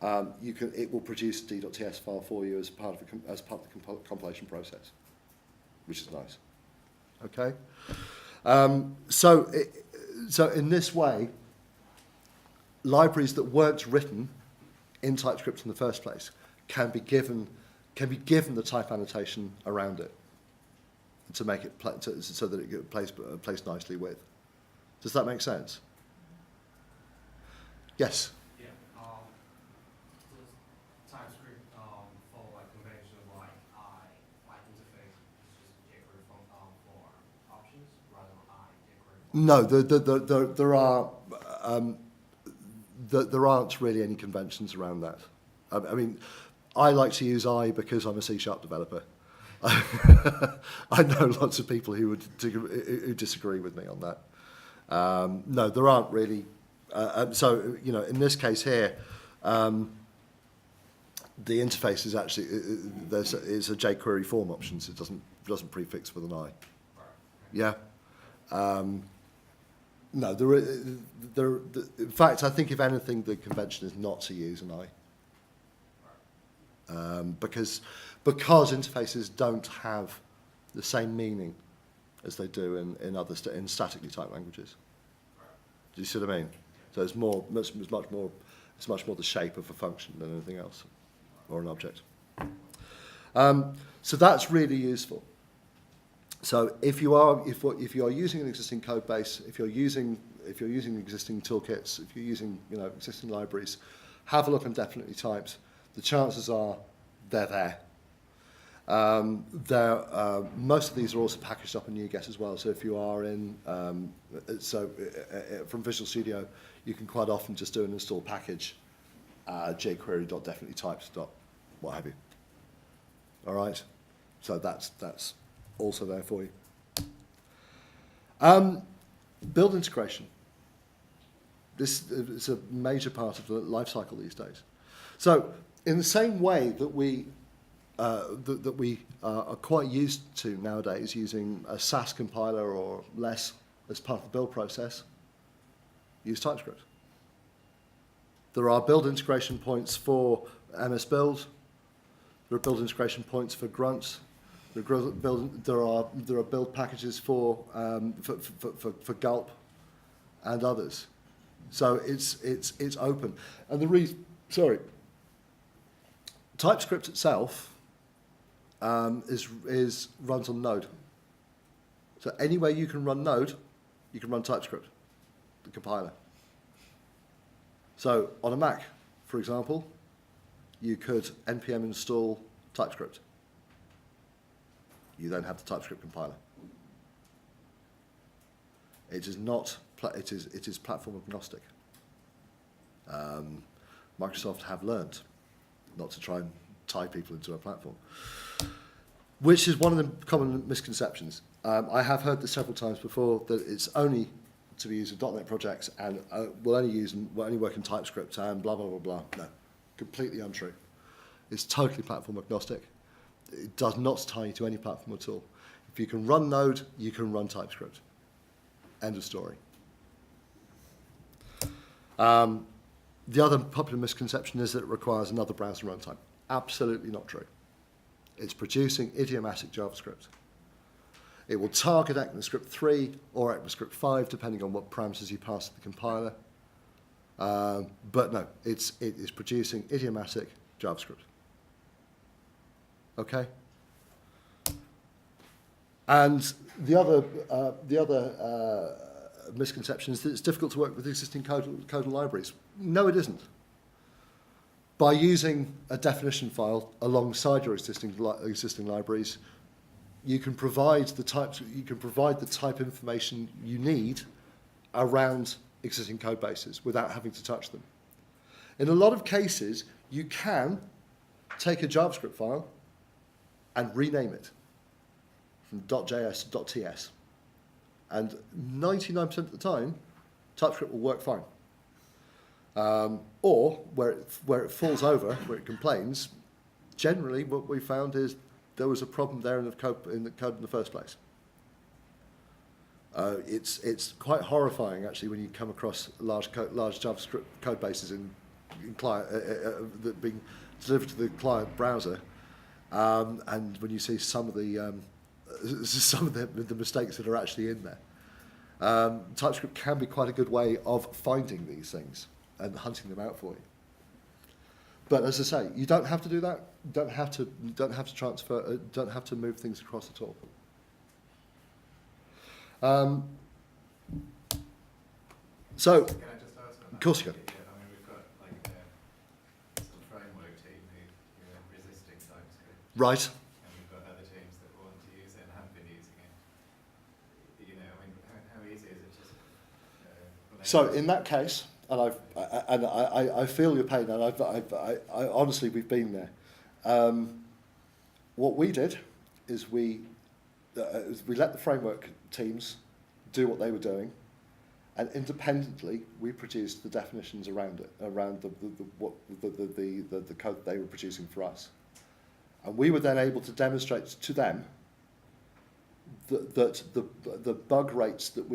it will produce a d.ts file for you as part of the compilation process, which is nice. Okay, so in this way, libraries that weren't written in TypeScript in the first place can be given the type annotation around it to make it so that it plays nicely with. Does that make sense? Yes. Yeah. Does TypeScript follow like convention of like interface is just jQuery for options rather than jQuery? No, there aren't really any conventions around that. I mean, I like to use I because I'm a C# developer. I know lots of people who disagree with me on that. No, there aren't really. So, you know, in this case here, the interface is actually is a jQuery form option, so it doesn't prefix with an I. Yeah. No, in fact, I think if anything, the convention is not to use an I, because interfaces don't have the same meaning as they do in statically typed languages. Do you see what I mean? So it's much more the shape of a function than anything else, or an object. So that's really useful. So if you are using an existing code base, if you're using existing toolkits, if you're using existing libraries, have a look on definitely typed. The chances are they're there. Most of these are also packaged up in NuGet as well. So if you are in from Visual Studio, you can quite often just do an install package, jQuery.definitelytyped. What have you. All right. So that's also there for you. Build integration. This is a major part of the life cycle these days. So in the same way that we are quite used to nowadays using a SAS compiler or less as part of the build process, use TypeScript. There are build integration points for MS Build. There are build integration points for Grunt. There are build packages for Gulp and others. So it's open. And TypeScript itself runs on Node. So anywhere you can run Node, you can run TypeScript, the compiler. So on a Mac, for example, you could npm install TypeScript. You then have the TypeScript compiler. It is not. It is platform agnostic. Microsoft have learned not to try and tie people into a platform, which is one of the common misconceptions. I have heard this several times before, that it's only to be used in .NET projects and will only work in TypeScript and blah blah blah blah. No, completely untrue. It's totally platform agnostic. It does not tie you to any platform at all. If you can run Node, you can run TypeScript. End of story. The other popular misconception is that it requires another browser runtime. Absolutely not true. It's producing idiomatic JavaScript. It will target ECMAScript 3 or ECMAScript 5, depending on what parameters you pass to the compiler. But no, it is producing idiomatic JavaScript. Okay? And the other misconception is that it's difficult to work with existing code and libraries. No, it isn't. By using a definition file alongside your existing libraries, you can provide the type information you need around existing code bases without having to touch them. In a lot of cases, you can take a JavaScript file and rename it from .js to .ts. And 99% of the time, TypeScript will work fine. Or where it falls over, where it complains, generally what we found is there was a problem there in the code in the first place. It's quite horrifying actually when you come across large JavaScript code bases in client that being delivered to the client browser, and when you see some of the mistakes that are actually in there. TypeScript can be quite a good way of finding these things and hunting them out for you. But as I say, you don't have to do that. You don't have to transfer. Don't have to move things across at all. Can So, I just ask on that? of course you can. Yeah, I mean, Right. and we've got other teams that want to use it and have been using it. You know, I mean, how easy is it just? So in that case, and I feel your pain, and I honestly, we've been there. What we did is we let the framework teams do what they were doing, and independently we produced the definitions around it, around the code they were producing for us, and we were then able to demonstrate to them that the bug rates that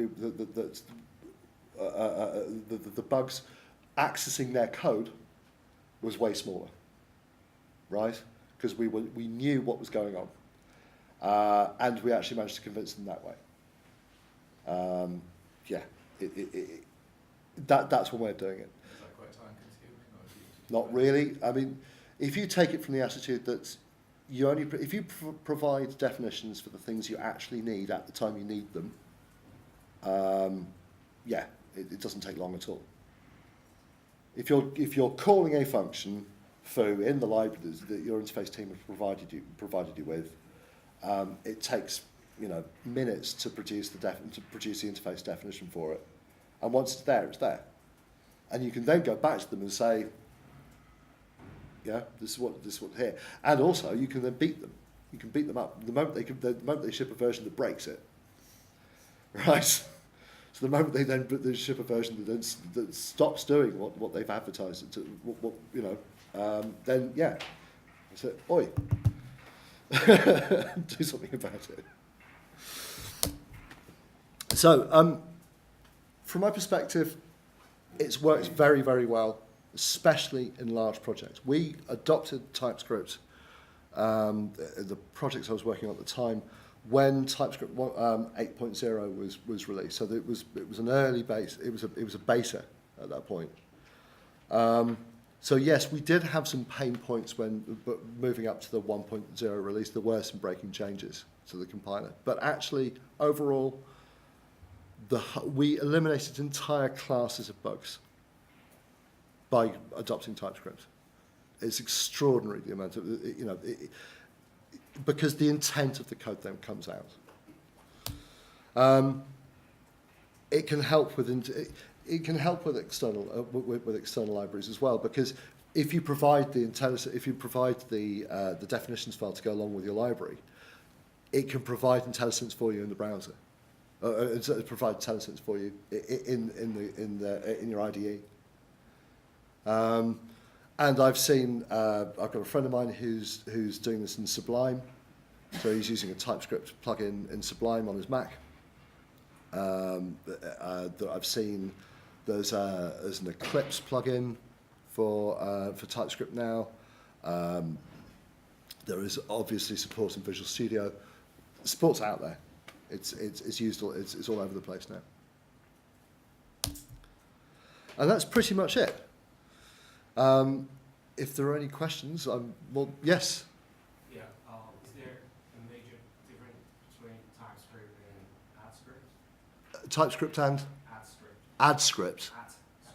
the bugs accessing their code was way smaller, right? Because we knew what was going on, and we actually managed to convince them that way. Yeah, that's one way of doing it. Is that quite time consuming? Or do you Not really. I mean, if you take it from the attitude that you only if you provide definitions for the things you actually need at the time you need them, yeah, it doesn't take long at all. If you're calling a function foo in the libraries that your interface team has provided you with, it takes minutes to produce the interface definition for it, and once it's there, and you can then go back to them and say, yeah, this is what here, and also you can then beat them. You can beat them up the moment they ship a version that breaks it, right? So the moment they ship a version that stops doing what they've advertised it to, then yeah, it's like, oi, do something about it. So, from my perspective, it's worked very, very well, especially in large projects. We adopted TypeScript, the projects I was working on at the time, when TypeScript 8.0 was released. So it was an early base. It was a beta at that point. So yes, we did have some pain points but moving up to the 1.0 release. There were some breaking changes to the compiler, but actually overall, we eliminated entire classes of bugs by adopting TypeScript. It's extraordinary the amount of because the intent of the code then comes out. It can help with external external libraries as well, because if you provide the definitions file to go along with your library, it can provide IntelliSense for you in the browser. Provide IntelliSense for you in your IDE. And I've got a friend of mine who's doing this in Sublime, so he's using a TypeScript plugin in Sublime on his Mac. That I've seen there's an Eclipse plugin for TypeScript now. There is obviously support in Visual Studio. The support's out there. It's used. It's all over the place now. And that's pretty much it. If there are any questions, well, yes. Yeah. Is there a major difference between TypeScript and AdScript? TypeScript and AdScript.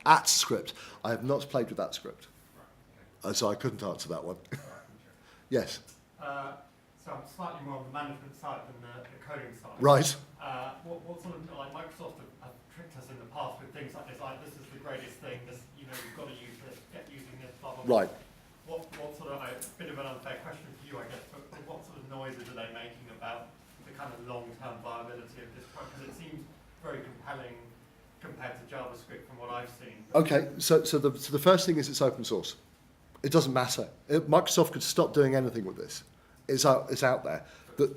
AdScript. I have not played with AdScript, Right. Okay. so I couldn't answer that one. Yes. So I'm slightly more on the management side than the coding side. Right. What sort of, like Microsoft have tricked us in the past with things like this, this is the greatest thing, you've got to use this, get using this, blah, blah, blah. Right. What sort of, a bit of an unfair question for you, I guess, but what sort of noises are they making about the kind of long-term viability of this product? Because it seems very compelling compared to JavaScript from what I've seen. Okay. So the first thing is it's open source. It doesn't matter. Microsoft could stop doing anything with this. It's out there. The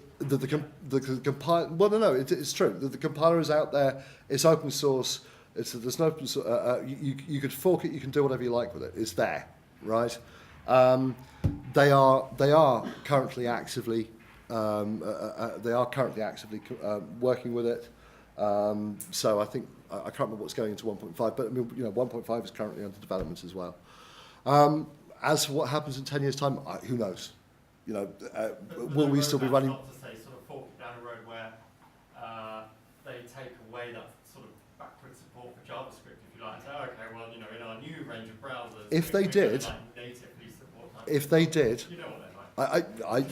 compiler. Well, no, it's true. The compiler is out there. It's open source. There's no open source. You could fork it. You can do whatever you like with it. It's there, right? They are currently actively working with it. So I think I can't remember what's going into 1.5, but I mean, 1.5 is currently under development as well. As for what happens in 10 years' time, who knows? Will we still be running? Not to say sort of fork down a road where they take away that sort of backward support for JavaScript, if you like, and say, okay, well, in our new range of browsers, If they did, like natively support TypeScript. if they did, You know what they're like.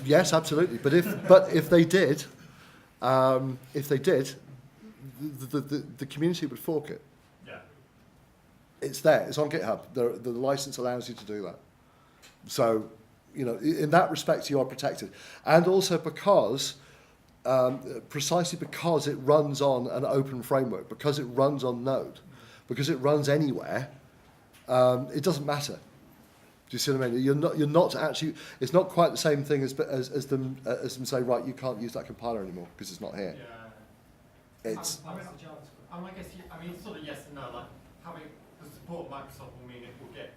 Yes, absolutely. But if they did, the community would fork it. Yeah. It's there. It's on GitHub. The license allows you to do that. So, you know, in that respect, you are protected. And also because, precisely because it runs on an open framework, because it runs on Node, because it runs anywhere, it doesn't matter. Do you see what I mean? You're not actually. It's not quite the same thing as them say, right, you can't use that compiler anymore because it's not here. Yeah. It's I guess it's sort of yes and no. Like having the support of Microsoft will mean it will get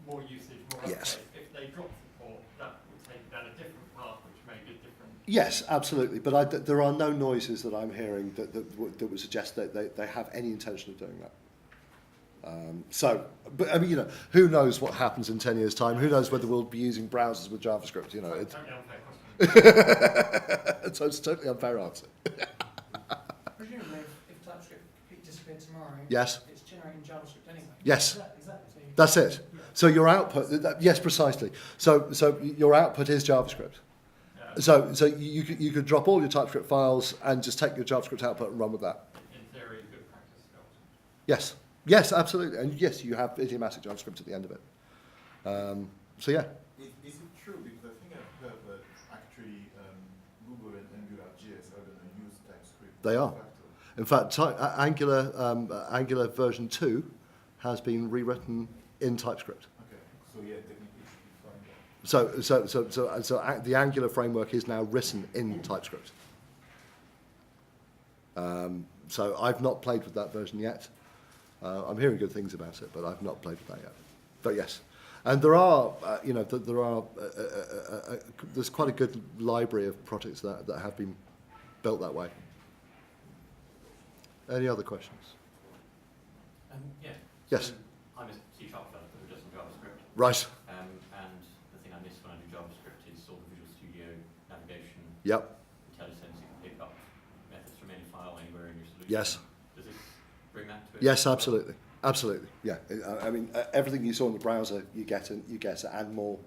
more usage, more uptake. Yes. If they drop support, that would take it down a different path, which may be different. yes, absolutely. But there are no noises that I'm hearing that would suggest that they have any intention of doing that. But I mean, you know, who knows what happens in 10 years' time? Who knows whether we'll be using browsers with JavaScript? You know, it's Totally unfair question. so it's a totally unfair answer. Presumably, if TypeScript disappeared tomorrow, Yes. it's generating JavaScript anyway. Yes. Exactly. That's it. So your output, yes, precisely. So your output is JavaScript. Yeah. So you could drop all your TypeScript files and just take your JavaScript output and run with that. In theory, good practice. Yes. Yes, absolutely. And yes, you have idiomatic JavaScript at the end of it. So yeah. Is it true? Because I think I've heard that actually Google and AngularJS are going to use TypeScript. They are. In fact, Angular version 2 has been rewritten in TypeScript. Okay. So yeah, technically it should be fine. So the Angular framework is now written in TypeScript. So I've not played with that version yet. I'm hearing good things about it, but I've not played with that yet. But yes, and there are, there's quite a good library of projects that have been built that way. Any other questions? Yeah. Yes. So I'm a C# developer who does some JavaScript. Right. And the thing I miss when I do JavaScript is sort of Visual Studio navigation. Yep. IntelliSense, you can pick up methods from any file anywhere in your solution. Yes. Does this bring that to it? Yes, absolutely. Absolutely. Yeah. I mean, everything you saw in the browser, you get and more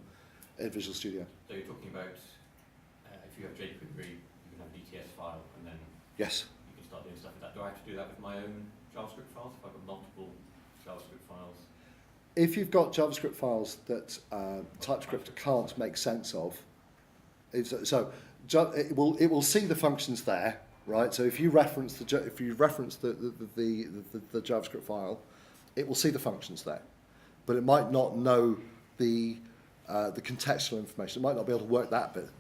in Visual Studio. So you're talking about if you have jQuery, you can have an ETS file, and then Yes. you can start doing stuff with that. Do I have to do that with my own JavaScript files? If I've got multiple JavaScript files? If you've got JavaScript files that TypeScript can't make sense of, it will see the functions there, right? So if you reference the JavaScript file, it will see the functions there, but it might not know the contextual information. It might not be able to work that bit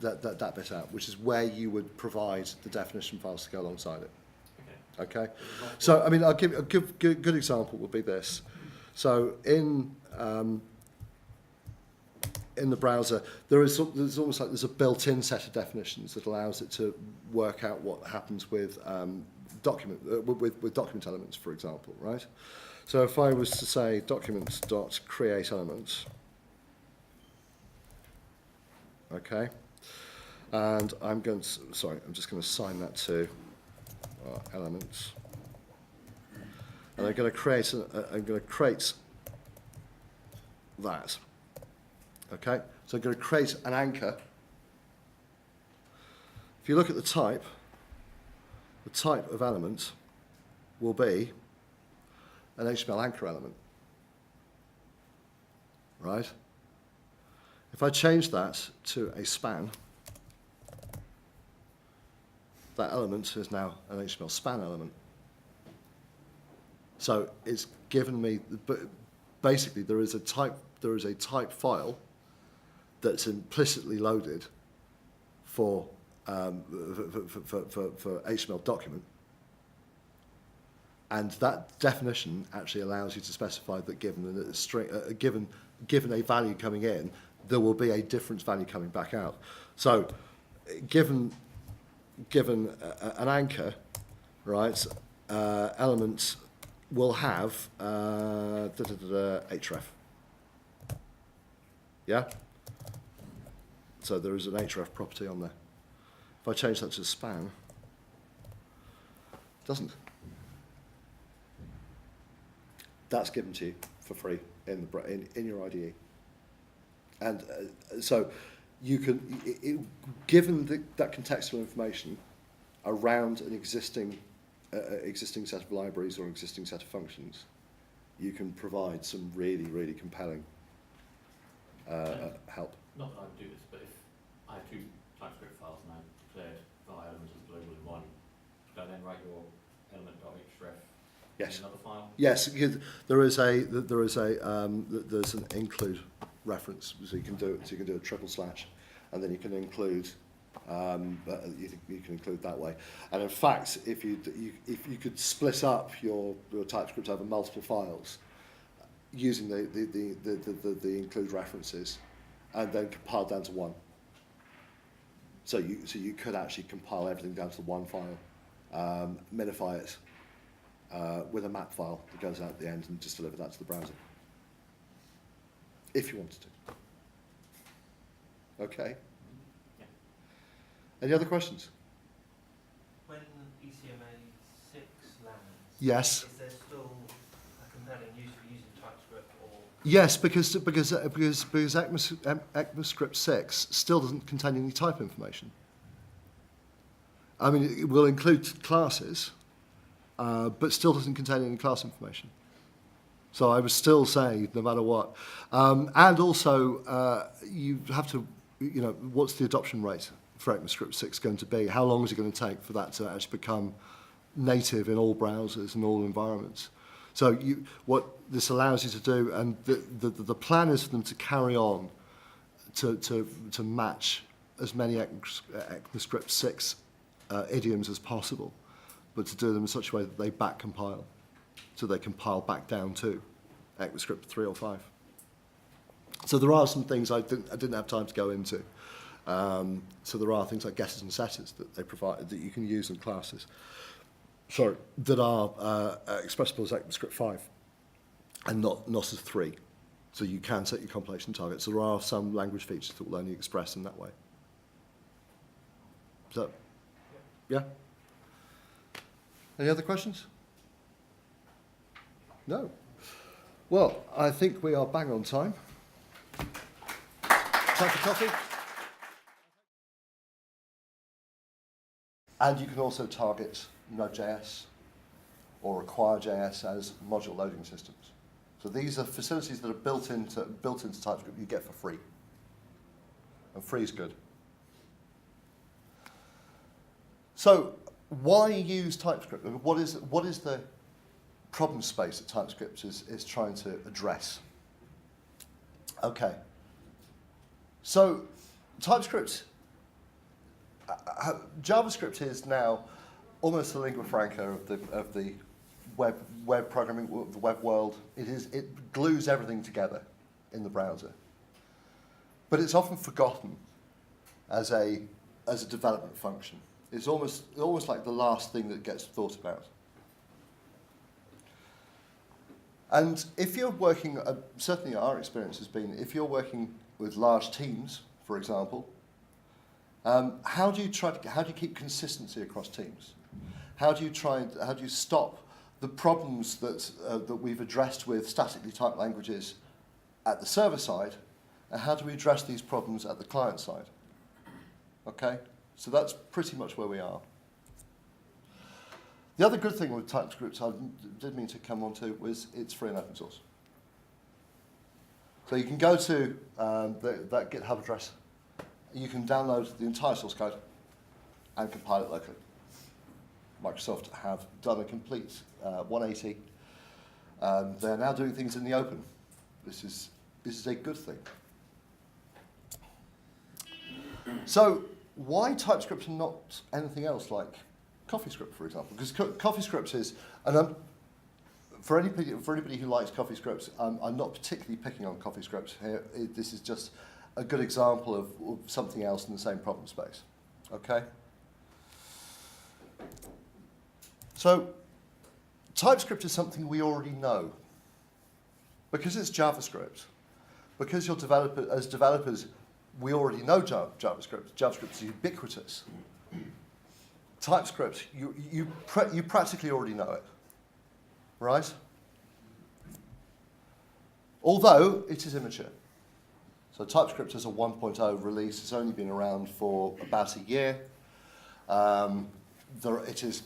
out, which is where you would provide the definition files to go alongside it. Okay. So I mean, I'll give a good example would be this. So in the browser, there's almost like there's a built-in set of definitions that allows it to work out what happens with with document elements, for example, right? So if I was to say document.createElements, okay, and I'm just going to assign that to elements, and I'm going to create that. Okay, so I'm going to create an anchor. If you look at the type of element will be an HTML anchor element, right? If I change that to a span, that element is now an HTML span element. So it's given me, basically there is a type file that's implicitly loaded for HTML document, and that definition actually allows you to specify that given a string, given a value coming in, there will be a different value coming back out. So, given an anchor, right, elements will have href. Yeah. So there is an href property on there. If I change that to span, it doesn't. That's given to you for free in your IDE. And so you can, given that contextual information around an existing set of libraries or existing set of functions, you can provide some really, really compelling help. Not that I would do this, but if I have 2 TypeScript files and I declared file element as global in one, could I then write your element.href Yes. in another file? Yes, because there's an include reference, so you can do a triple slash, and then you can include you can include that way. And in fact, if you could split up your TypeScript over multiple files using the include references, and then compile down to one. So you could actually compile everything down to one file, minify it with a map file that goes out at the end, and just deliver that to the browser, if you wanted to. Okay. Yeah. Any other questions? When ECMA 6 lands, Yes. is there still a compelling use for using TypeScript, or? Yes, because ECMAScript 6 still doesn't contain any type information. I mean, it will include classes, but still doesn't contain any class information. So I would still say, no matter what. And also, you have to, what's the adoption rate for ECMAScript 6 going to be? How long is it going to take for that to actually become native in all browsers and all environments? So what this allows you to do, and the plan is for them to carry on to match as many ECMAScript 6 idioms as possible, but to do them in such a way that they back compile. So they compile back down to ECMAScript 3 or 5. So there are some things I didn't have time to go into. So there are things like getters and setters that they provide that you can use in classes. Sorry, that are expressible as ECMAScript 5 and not as 3. So you can set your compilation targets. There are some language features that will only express in that way. So, yeah? Any other questions? No. Well, I think we are bang on time. Time for coffee? And you can also target Node.js or Require.js as module loading systems. So these are facilities that are built into TypeScript you get for free. And free is good. So why use TypeScript? What is the problem space that TypeScript is trying to address? Okay. So TypeScript, JavaScript is now almost the lingua franca of the web programming, the web world. It glues everything together in the browser. But it's often forgotten as a development function. It's almost like the last thing that gets thought about. And if you're working, certainly our experience has been, if you're working with large teams, for example, how do you keep consistency across teams? How do you stop the problems that we've addressed with statically typed languages at the server side, and how do we address these problems at the client side? Okay, so that's pretty much where we are. The other good thing with TypeScript, I did mean to come on to, was it's free and open source. So you can go to that GitHub address, you can download the entire source code and compile it locally. Microsoft have done a complete 180. They're now doing things in the open. This is a good thing. So why TypeScript and not anything else like CoffeeScript, for example? Because CoffeeScript is, and for anybody who likes CoffeeScript, I'm not particularly picking on CoffeeScript here. This is just a good example of something else in the same problem space. Okay. So TypeScript is something we already know. Because it's JavaScript, because as developers, we already know JavaScript. JavaScript is ubiquitous. TypeScript, you practically already know it, right? Although it is immature. So TypeScript as a 1.0 release has only been around for about a year. It is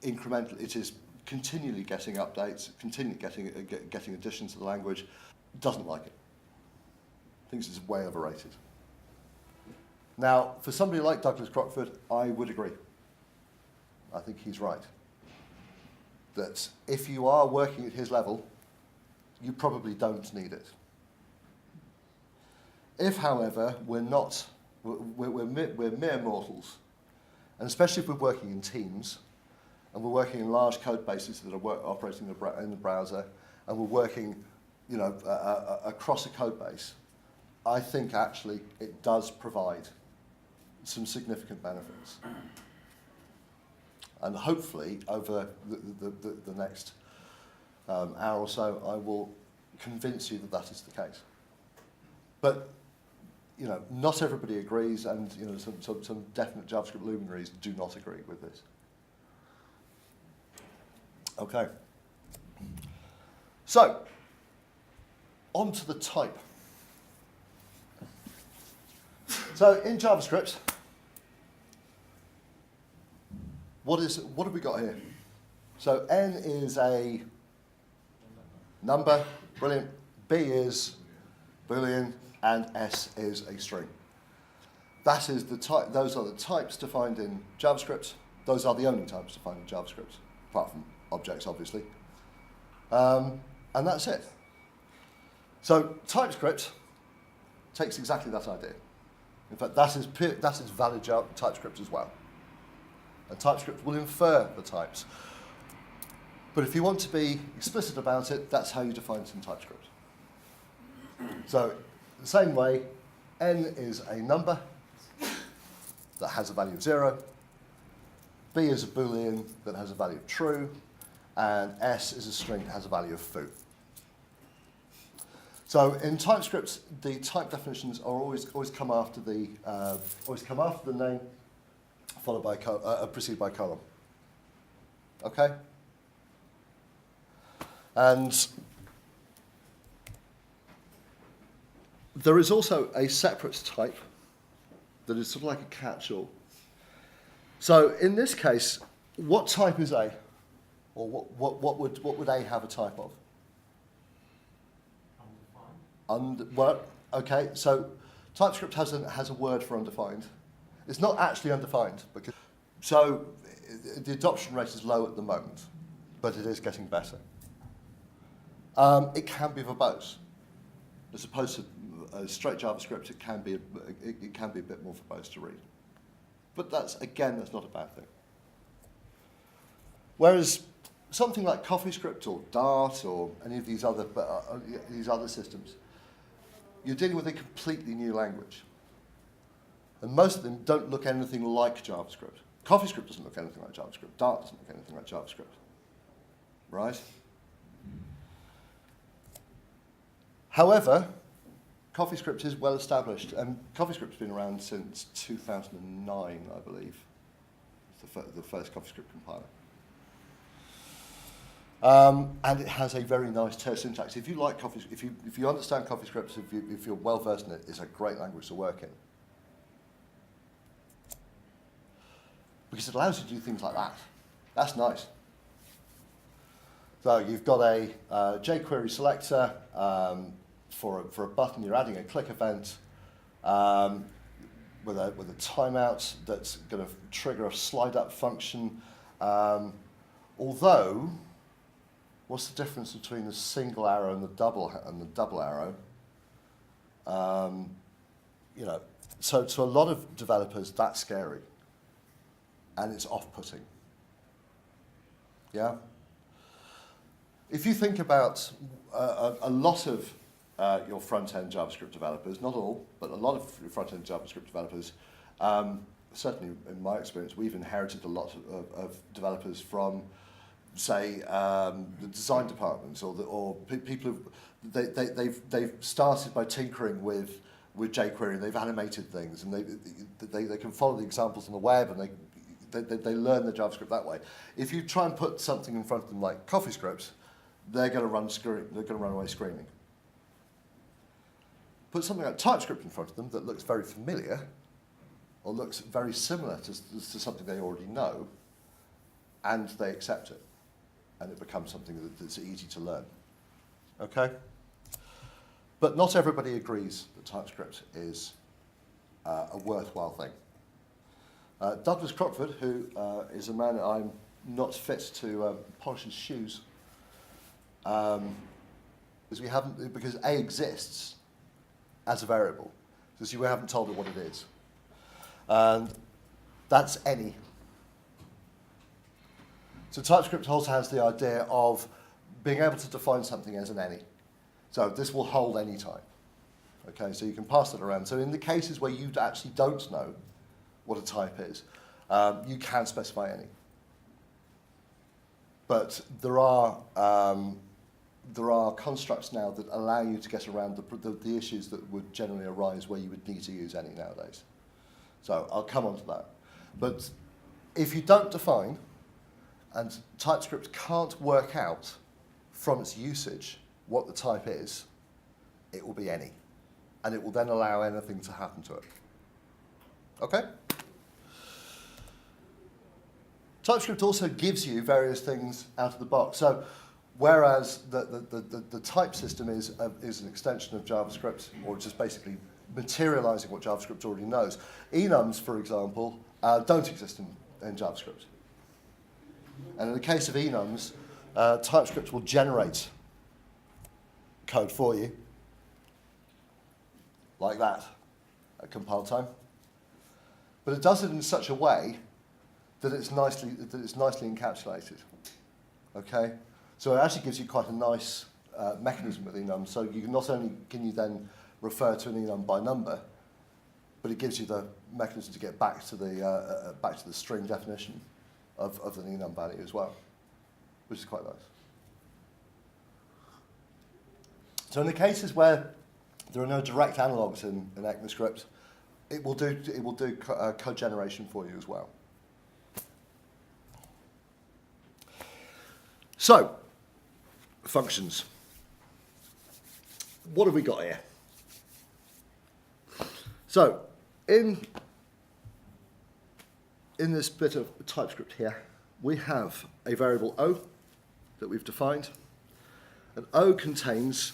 incremental. It is continually getting updates, continually getting additions to the language. Doesn't like it. Thinks it's way overrated. Now, for somebody like Douglas Crockford, I would agree. I think he's right. That if you are working at his level, you probably don't need it. If, however, we're mere mortals, and especially if we're working in teams, and we're working in large code bases that are operating in the browser, and we're working, across a code base, I think actually it does provide some significant benefits. And hopefully, over the next hour or so, I will convince you that that is the case. But not everybody agrees, and some definite JavaScript luminaries do not agree with this. Okay. So, on to the type. So in JavaScript, what have we got here? So n is a number, brilliant. B is Boolean, and S is a string. That is the type. Those are the types defined in JavaScript. Those are the only types defined in JavaScript, apart from objects, obviously. And that's it. So TypeScript takes exactly that idea. In fact, that is valid TypeScript as well. And TypeScript will infer the types. But if you want to be explicit about it, that's how you define it in TypeScript. So, the same way, n is a number that has a value of 0, b is a Boolean that has a value of true, and s is a string that has a value of foo. So in TypeScript, the type definitions are always come after the name, followed by preceded by colon. Okay. And there is also a separate type that is sort of like a catch-all. So in this case, what type is A, or what would A have a type of? Well, okay, so TypeScript has a word for undefined. It's not actually undefined, so the adoption rate is low at the moment, but it is getting better. It can be verbose, as opposed to straight JavaScript. It can be a bit more verbose to read, but that's not a bad thing. Whereas something like CoffeeScript or Dart or any of these other systems, you're dealing with a completely new language. And most of them don't look anything like JavaScript. CoffeeScript doesn't look anything like JavaScript. Dart doesn't look anything like JavaScript. Right? However, CoffeeScript is well established, and CoffeeScript's been around since 2009, I believe. It's the first CoffeeScript compiler. And it has a very nice syntax. If you like CoffeeScript, if you understand CoffeeScript, if you're well versed in it, it's a great language to work in. Because it allows you to do things like that. That's nice. So you've got a jQuery selector for a button. You're adding a click event with a timeout that's going to trigger a slide up function. Although, what's the difference between the single arrow and the double arrow? So to a lot of developers, that's scary, and it's off-putting. Yeah. If you think about a lot of your front-end JavaScript developers, not all, but a lot of your front-end JavaScript developers, certainly in my experience, we've inherited a lot of developers from, say, the design departments, or people who they've started by tinkering with jQuery, and they've animated things, and they can follow the examples on the web, and they learn the JavaScript that way. If you try and put something in front of them like CoffeeScript, they're going to run away screaming. put something like TypeScript in front of them that looks very familiar or looks very similar to something they already know, and they accept it, and it becomes something that's easy to learn. Okay? But not everybody agrees that TypeScript is a worthwhile thing. Douglas Crockford, who is a man I'm not fit to polish his shoes, because A exists as a variable, because we haven't told it what it is. And that's any. So TypeScript also has the idea of being able to define something as an any. So this will hold any type. Okay, so you can pass that around. So in the cases where you actually don't know what a type is, you can specify any. But there are constructs now that allow you to get around the issues that would generally arise where you would need to use any nowadays. So I'll come on to that. But if you don't define, and TypeScript can't work out from its usage what the type is, it will be any. And it will then allow anything to happen to it. Okay? TypeScript also gives you various things out of the box. So whereas the type system is an extension of JavaScript, or just basically materializing what JavaScript already knows, enums, for example, don't exist in JavaScript. And in the case of enums, TypeScript will generate code for you, like that, at compile time. But it does it in such a way that it's nicely encapsulated. Okay, so it actually gives you quite a nice mechanism with enum. So you can not only can you then refer to an enum by number, but it gives you the mechanism to get back to the string definition of the enum value as well, which is quite nice. So in the cases where there are no direct analogs in ECMAScript, it will do code generation for you as well. So, functions. What have we got here? So, in this bit of TypeScript here, we have a variable O that we've defined. And O contains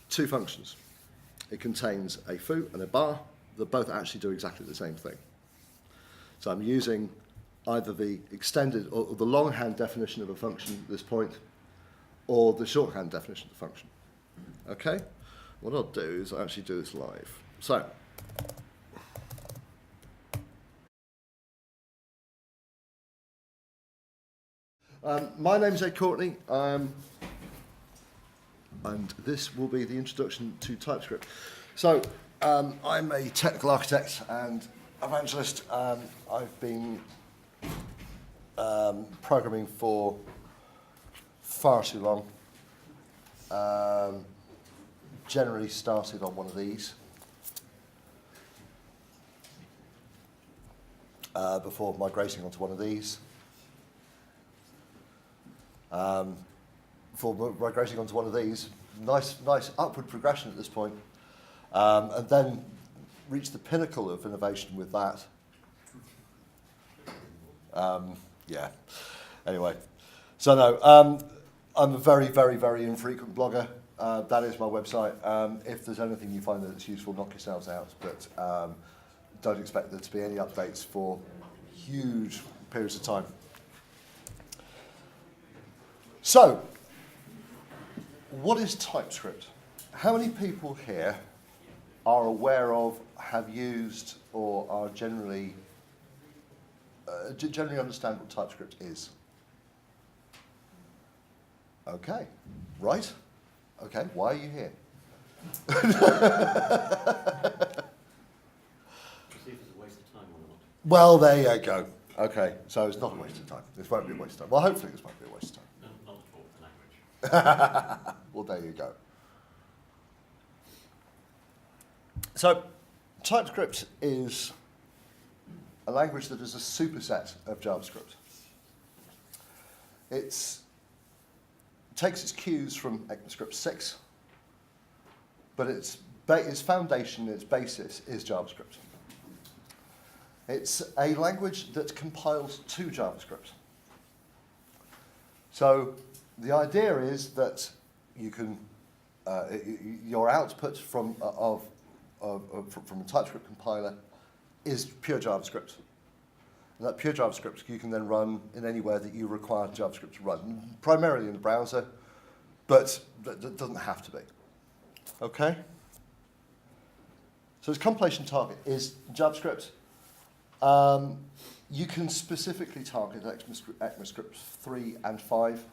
two functions. It contains a foo and a bar that both actually do exactly the same thing. So I'm using either the extended or the longhand definition of a function at this point, or the shorthand definition of the function. Okay? What I'll do is I'll actually do this live. So, my name's Ed Courtenay, and this will be the introduction to TypeScript. So, I'm a technical architect and evangelist. I've been programming for far too long. Generally started on one of these before migrating onto one of these. Before migrating onto one of these, nice upward progression at this point, and then reached the pinnacle of innovation with that. Yeah. Anyway, so no, I'm a very, very, very infrequent blogger. That is my website. If there's anything you find that it's useful, knock yourselves out. But don't expect there to be any updates for huge periods of time. So, what is TypeScript? How many people here are aware of, have used, or are generally understand what TypeScript is? Okay, right. Okay, why are you here? See if it's a waste of time or not. Well, there you go. Okay, so it's not a waste of time. This won't be a waste of time. Well, hopefully this won't be a waste of time. No, not at all, the language. Well, there you go. So, TypeScript is a language that is a superset of JavaScript. It takes its cues from ECMAScript 6, but it's its foundation, its basis is JavaScript. It's a language that compiles to JavaScript. So the idea is that you can your output from a TypeScript compiler is pure JavaScript. And that pure JavaScript you can then run in anywhere that you require JavaScript to run, primarily in the browser, but that doesn't have to be. Okay? So its compilation target is JavaScript. You can specifically target ECMAScript 3 and 5.